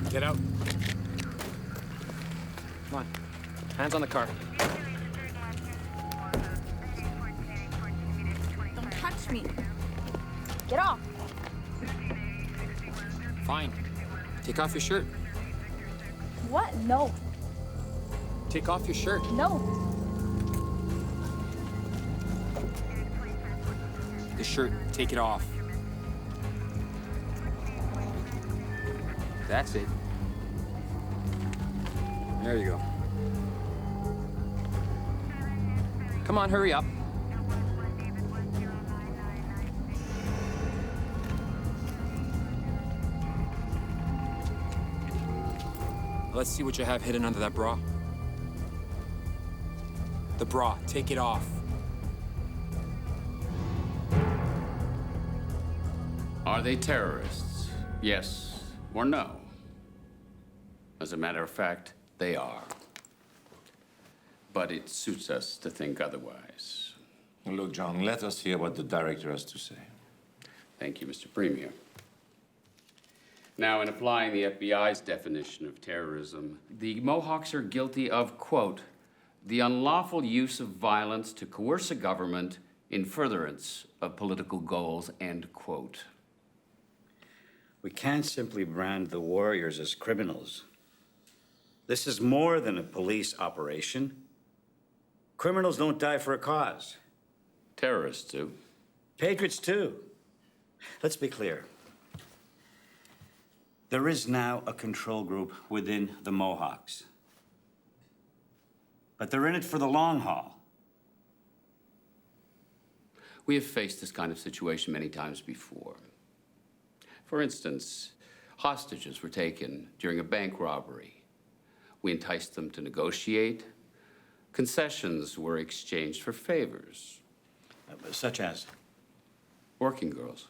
Get out. Come on. Hands on the car. Don't touch me. Get off. Fine. Take off your shirt. What? No. Take off your shirt. No. The shirt, take it off. That's it. There you go. Come on, hurry up. Let's see what you have hidden under that bra. The bra, take it off. Are they terrorists? Yes or no? As a matter of fact, they are. But it suits us to think otherwise. Look, John, let us hear what the director has to say. Thank you, Mr. Premier. Now, in applying the FBI's definition of terrorism, the Mohawks are guilty of, quote, the unlawful use of violence to coerce a government in furtherance of political goals, end quote. We can't simply brand the warriors as criminals. This is more than a police operation. Criminals don't die for a cause. Terrorists do. Patriots too. Let's be clear. There is now a control group within the Mohawks. But they're in it for the long haul. We have faced this kind of situation many times before. For instance, hostages were taken during a bank robbery. We enticed them to negotiate. Concessions were exchanged for favors. Such as? Working girls.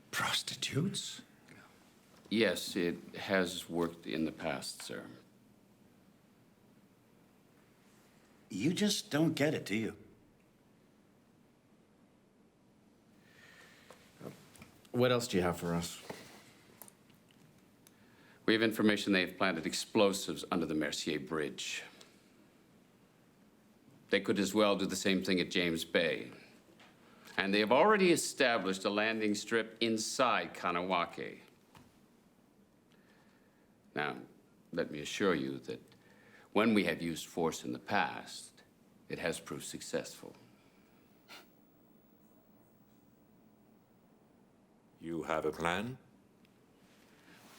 Prostitutes? Yes, it has worked in the past, sir. You just don't get it, do you? What else do you have for us? We have information they've planted explosives under the Mercier Bridge. They could as well do the same thing at James Bay. And they have already established a landing strip inside Kanehsatake. Now, let me assure you that when we have used force in the past, it has proved successful. You have a plan?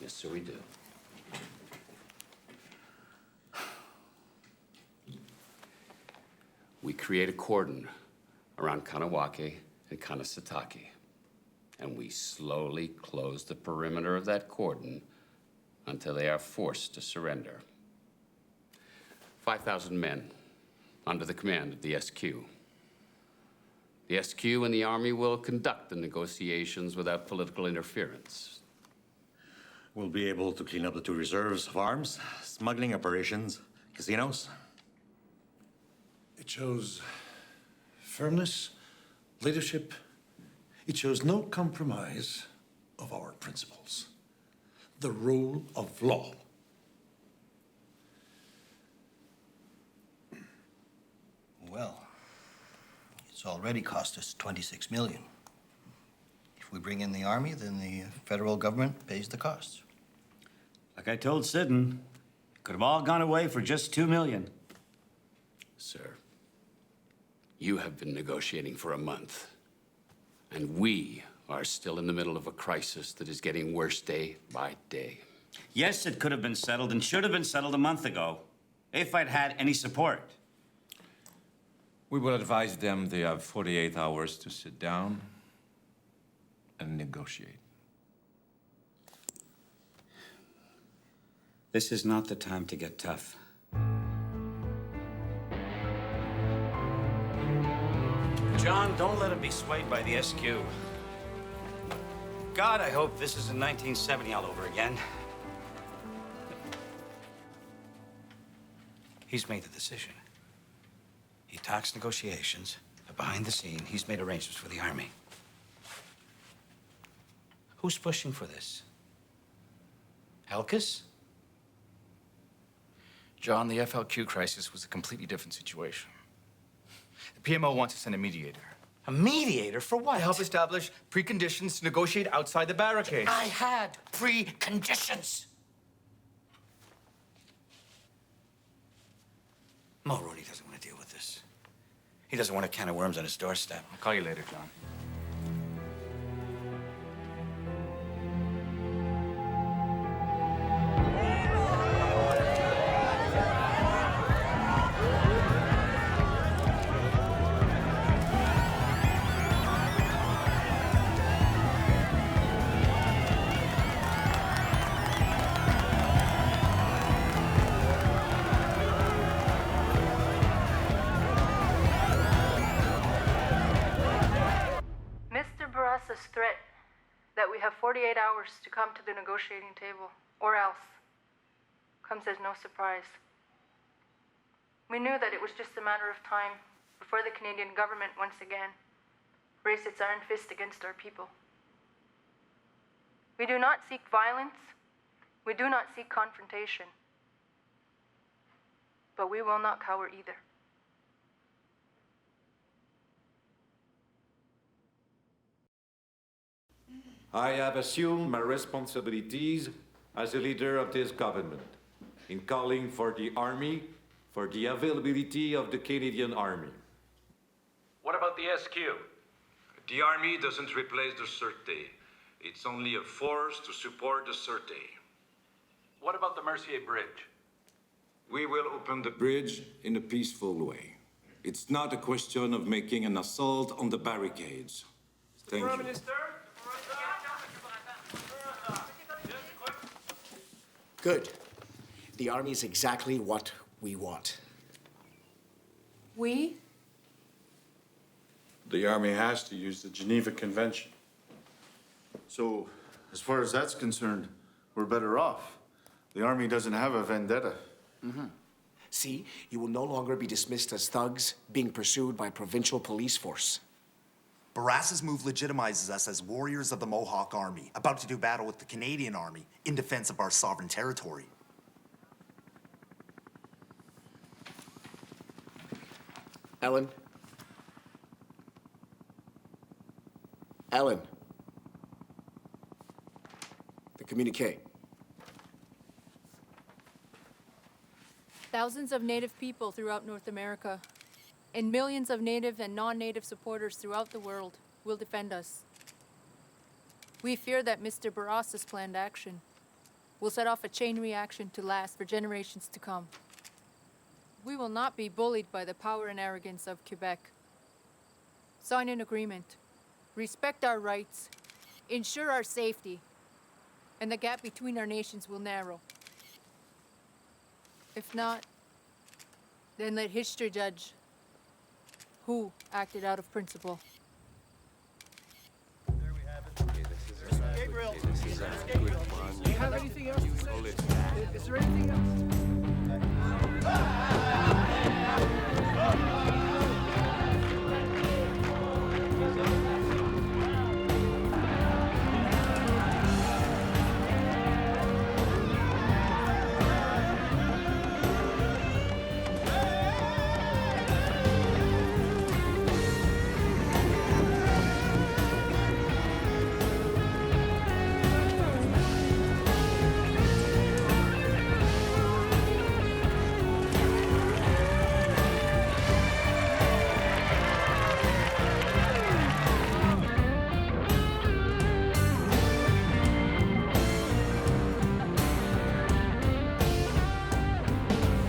Yes, sir, we do. We create a cordon around Kanehsatake and Kanehsatake, and we slowly close the perimeter of that cordon until they are forced to surrender. 5,000 men under the command of the SQ. The SQ and the Army will conduct the negotiations without political interference. We'll be able to clean up the 2 reserves of arms, smuggling operations, casinos. It shows firmness, leadership. It shows no compromise of our principles. The rule of law. Well, it's already cost us $26 million. If we bring in the Army, then the federal government pays the costs. Like I told Sidden, it could have all gone away for just $2 million. Sir, you have been negotiating for a month, and we are still in the middle of a crisis that is getting worse day by day. Yes, it could have been settled and should have been settled a month ago, if I'd had any support. We will advise them they have 48 hours to sit down and negotiate. This is not the time to get tough. John, don't let him be swayed by the SQ. God, I hope this isn't 1970 all over again. He's made the decision. He talks negotiations, but behind the scene, he's made arrangements for the Army. Who's pushing for this? Elkis? John, the FLQ crisis was a completely different situation. The PMO wants to send a mediator. A mediator for what? To help establish preconditions to negotiate outside the barricades. I had preconditions. Mulroney doesn't want to deal with this. He doesn't want a can of worms on his doorstep. I'll call you later, John. Threat that we have 48 hours to come to the negotiating table, or else, comes as no surprise. We knew that it was just a matter of time before the Canadian government once again raised its iron fist against our people. We do not seek violence. We do not seek confrontation. But we will not cower either. I have assumed my responsibilities as a leader of this government in calling for the Army, for the availability of the Canadian Army. What about the SQ? The Army doesn't replace the Sûreté. It's only a force to support the Sûreté. What about the Mercier Bridge? We will open the bridge in a peaceful way. It's not a question of making an assault on the barricades. Thank you. Good. The Army is exactly what we want. We? The Army has to use the Geneva Convention. So, as far as that's concerned, we're better off. The army doesn't have a vendetta. See, you will no longer be dismissed as thugs being pursued by a provincial police force. Barras's move legitimizes us as warriors of the Mohawk Army, about to do battle with the Canadian Army in defense of our sovereign territory. Ellen? Ellen? The communique. Thousands of Native people throughout North America and millions of Native and non-Native supporters throughout the world will defend us. We fear that Mr. Barras's planned action will set off a chain reaction to last for generations to come. We will not be bullied by the power and arrogance of Quebec. Sign an agreement, respect our rights, ensure our safety, and the gap between our nations will narrow. If not, then let history judge who acted out of principle. Gabriel, Do you have anything else to say? Is there anything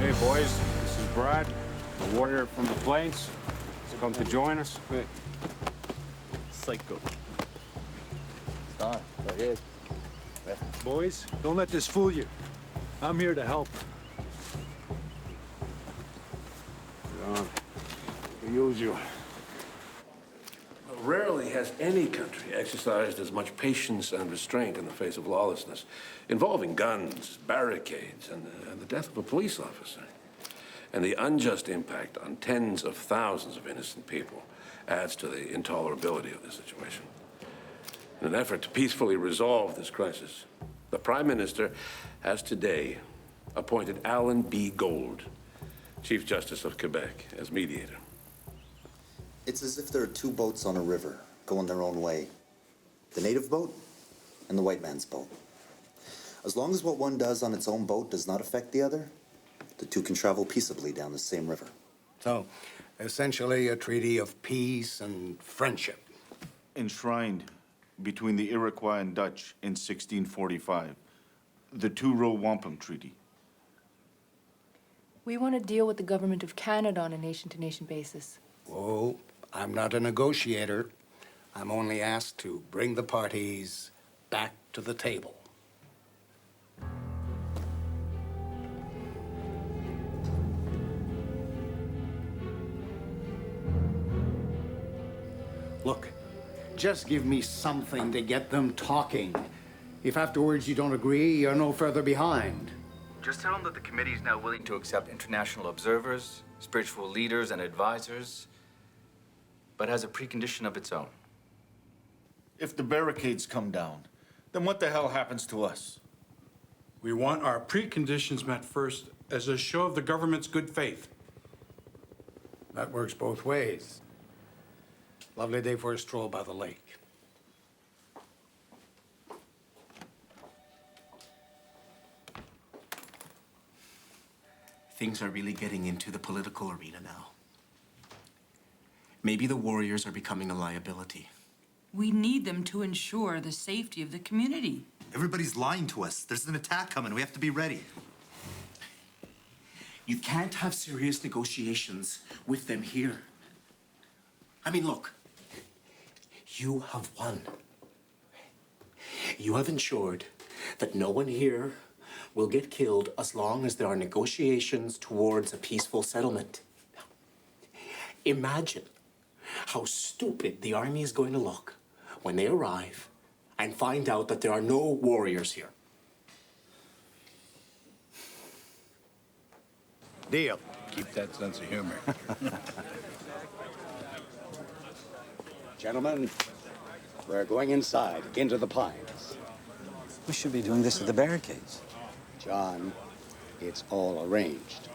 Hey boys, this is Brad, a warrior from the plains. He's come to join us. Wait. Psycho. Stop. Right here. Boys, don't let this fool you. I'm here to help. The usual. Rarely has any country exercised as much patience and restraint in the face of lawlessness, involving guns, barricades, and the death of a police officer. And the unjust impact on tens of thousands of innocent people adds to the intolerability of the situation. In an effort to peacefully resolve this crisis, the Prime Minister has today appointed Alan B. Gold, Chief Justice of Quebec, as mediator. It's as if there are two boats on a river, going their own way. The native boat and the white man's boat. As long as what one does on its own boat does not affect the other, the two can travel peaceably down the same river. So, essentially a treaty of peace and friendship. Enshrined between the Iroquois and Dutch in 1645, the Two-Row Wampum Treaty. We want to deal with the government of Canada on a nation-to-nation basis. Oh, I'm not a negotiator. I'm only asked to bring the parties back to the table. Look, just give me something to get them talking. If afterwards you don't agree, you're no further behind. Just tell them that the committee is now willing to accept international observers, spiritual leaders, and advisors, but has a precondition of its own. If the barricades come down, then what the hell happens to us? We want our preconditions met first as a show of the government's good faith. That works both ways. Lovely day for a stroll by the lake. Things are really getting into the political arena now. Maybe the warriors are becoming a liability. We need them to ensure the safety of the community. Everybody's lying to us. There's an attack coming. We have to be ready. You can't have serious negotiations with them here. I mean, look, you have won. You have ensured that no one here will get killed as long as there are negotiations towards a peaceful settlement. Imagine how stupid the army is going to look when they arrive and find out that there are no warriors here. Deal. Keep that sense of humor. Gentlemen, we're going inside, into the pines. We should be doing this at the barricades. John, it's all arranged.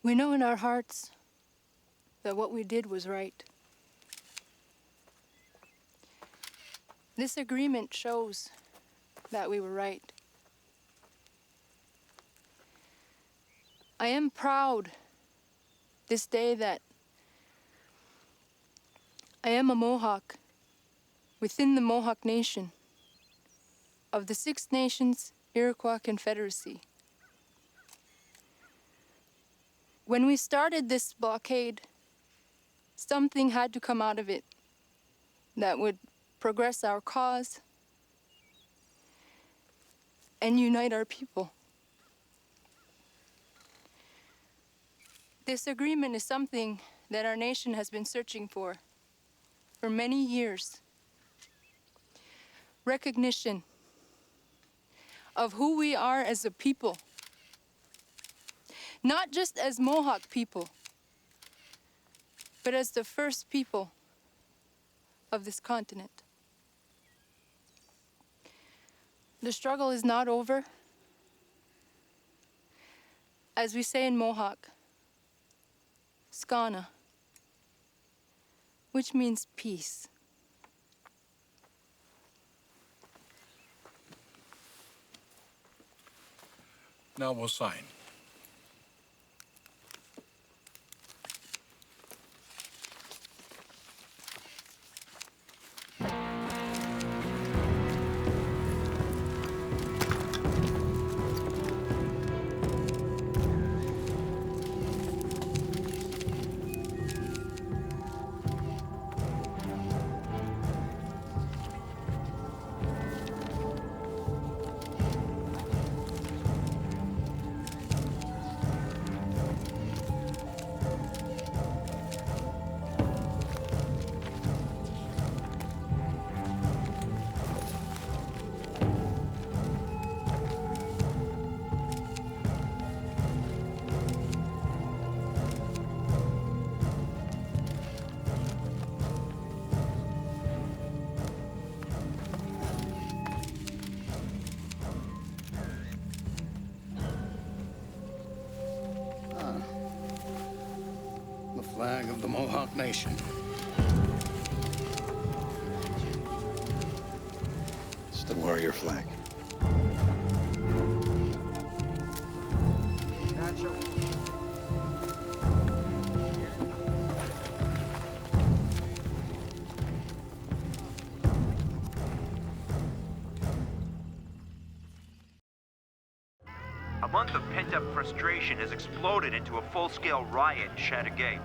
We know in our hearts that what we did was right. This agreement shows that we were right. I am proud this day that I am a Mohawk within the Mohawk Nation of the Six Nations Iroquois Confederacy. When we started this blockade, something had to come out of it that would progress our cause and unite our people. This agreement is something that our nation has been searching for many years. Recognition of who we are as a people, not just as Mohawk people, but as the first people of this continent. The struggle is not over. As we say in Mohawk, Skana, which means peace. Now we'll sign. The flag of the Mohawk Nation. It's the warrior flag. A month of pent-up frustration has exploded into a full-scale riot in Chateauguay.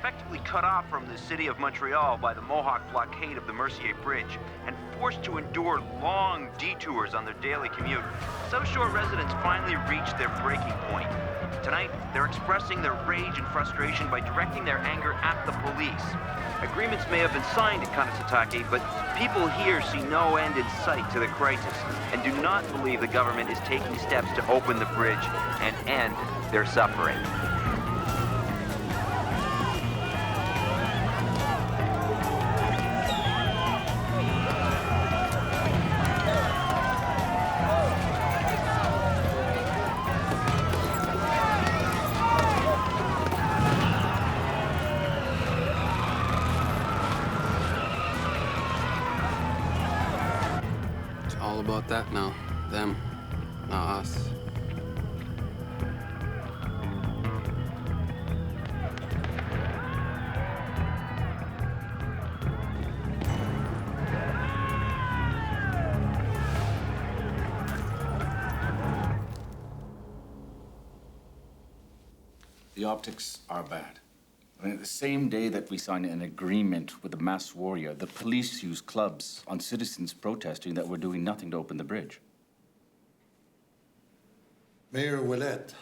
effectively cut off from the city of Montreal by the Mohawk blockade of the Mercier Bridge and forced to endure long detours on their daily commute, South Shore residents finally reached their breaking point. Tonight, they're expressing their rage and frustration by directing their anger at the police. Agreements may have been signed at Kanehsatake, but people here see no end in sight to the crisis and do not believe the government is taking steps to open the bridge and end their suffering. It's all about that now. Them, not us. The optics are bad. I mean, the same day that we signed an agreement with the mass warrior, the police used clubs on citizens protesting that were doing nothing to open the bridge. Mayor Ouellette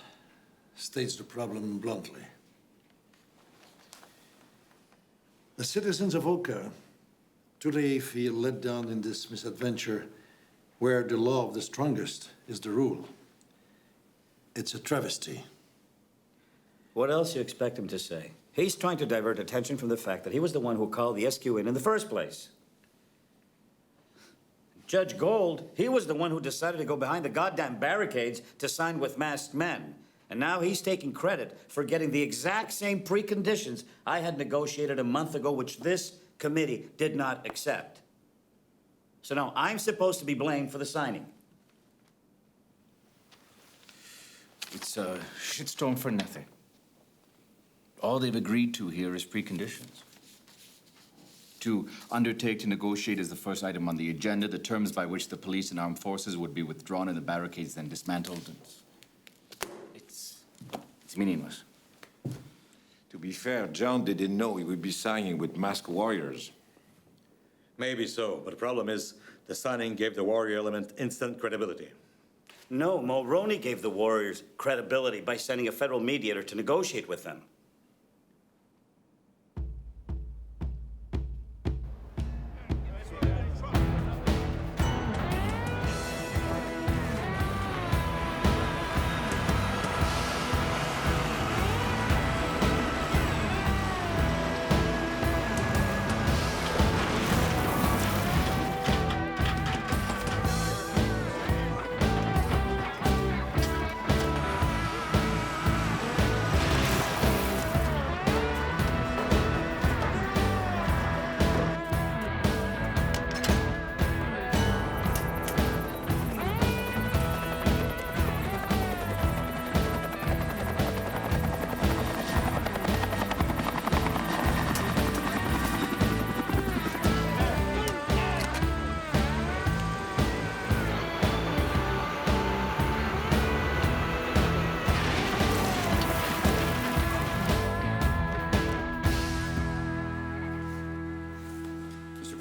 states the problem bluntly. The citizens of Oka today feel let down in this misadventure where the law of the strongest is the rule. It's a travesty. What else you expect him to say? He's trying to divert attention from the fact that he was the one who called the SQ in the first place. Judge Gold, he was the one who decided to go behind the goddamn barricades to sign with masked men. And now he's taking credit for getting the exact same preconditions I had negotiated a month ago, which this committee did not accept. So now I'm supposed to be blamed for the signing. It's a shitstorm for nothing. All they've agreed to here is preconditions. To undertake to negotiate is the first item on the agenda, the terms by which the police and armed forces would be withdrawn and the barricades then dismantled. It's meaningless. To be fair, John didn't know he would be signing with masked warriors. Maybe so, but the problem is the signing gave the warrior element instant credibility. No, Mulroney gave the Warriors credibility by sending a federal mediator to negotiate with them.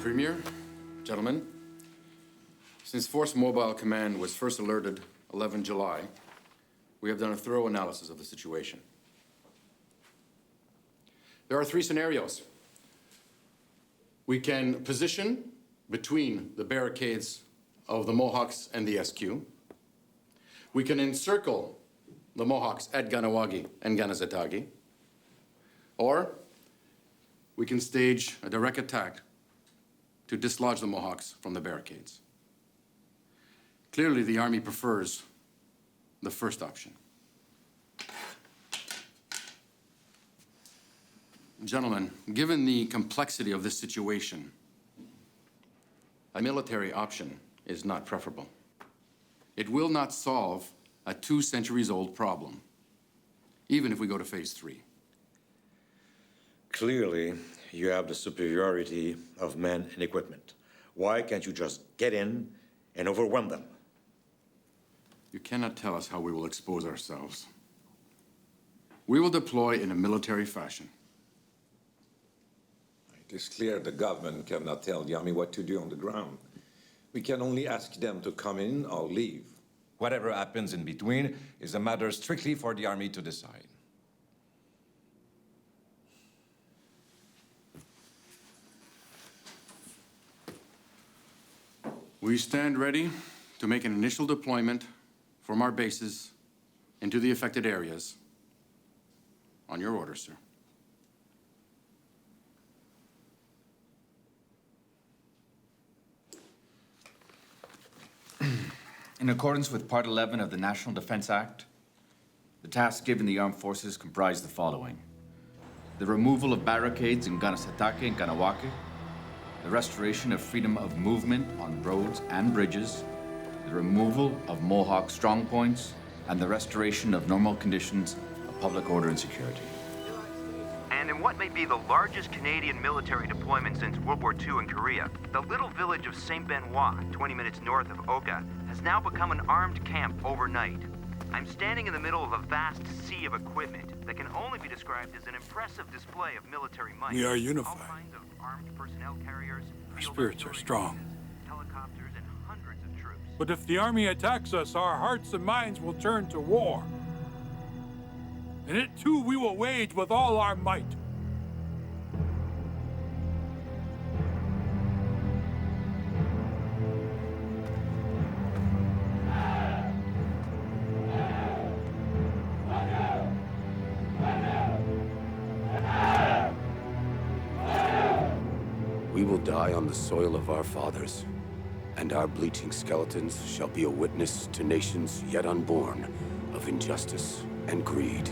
Premier, gentlemen, since Force Mobile Command was first alerted 11 July, we have done a thorough analysis of the situation. There are three scenarios. We can position between the barricades of the Mohawks and the SQ. We can encircle the Mohawks at Kahnawake and Kanehsatake. Or we can stage a direct attack to dislodge the Mohawks from the barricades. Clearly, the Army prefers the first option. Gentlemen, given the complexity of this situation, a military option is not preferable. It will not solve a 2-centuries-old problem, even if we go to phase 3. Clearly, you have the superiority of men and equipment. Why can't you just get in and overwhelm them? You cannot tell us how we will expose ourselves. We will deploy in a military fashion. It is clear the government cannot tell the army what to do on the ground. We can only ask them to come in or leave. Whatever happens in between is a matter strictly for the army to decide. We stand ready to make an initial deployment from our bases into the affected areas. On your order, sir. In accordance with Part 11 of the National Defense Act, the tasks given the armed forces comprise the following: the removal of barricades in Kanehsatake and Kanehsatake, the restoration of freedom of movement on roads and bridges, the removal of Mohawk strongpoints, and the restoration of normal conditions of public order and security. And in what may be the largest Canadian military deployment since World War II in Korea, the little village of Saint Benoit, 20 minutes north of Oka, has now become an armed camp overnight. I'm standing in the middle of a vast sea of equipment that can only be described as an impressive display of military might. We are All unified. kinds of armed personnel carriers, Our field spirits are artillery strong. forces, helicopters, and hundreds of troops. But if the army attacks us, our hearts and minds will turn to war. And it too we will wage with all our might. We will die on the soil of our fathers, and our bleaching skeletons shall be a witness to nations yet unborn of injustice and greed.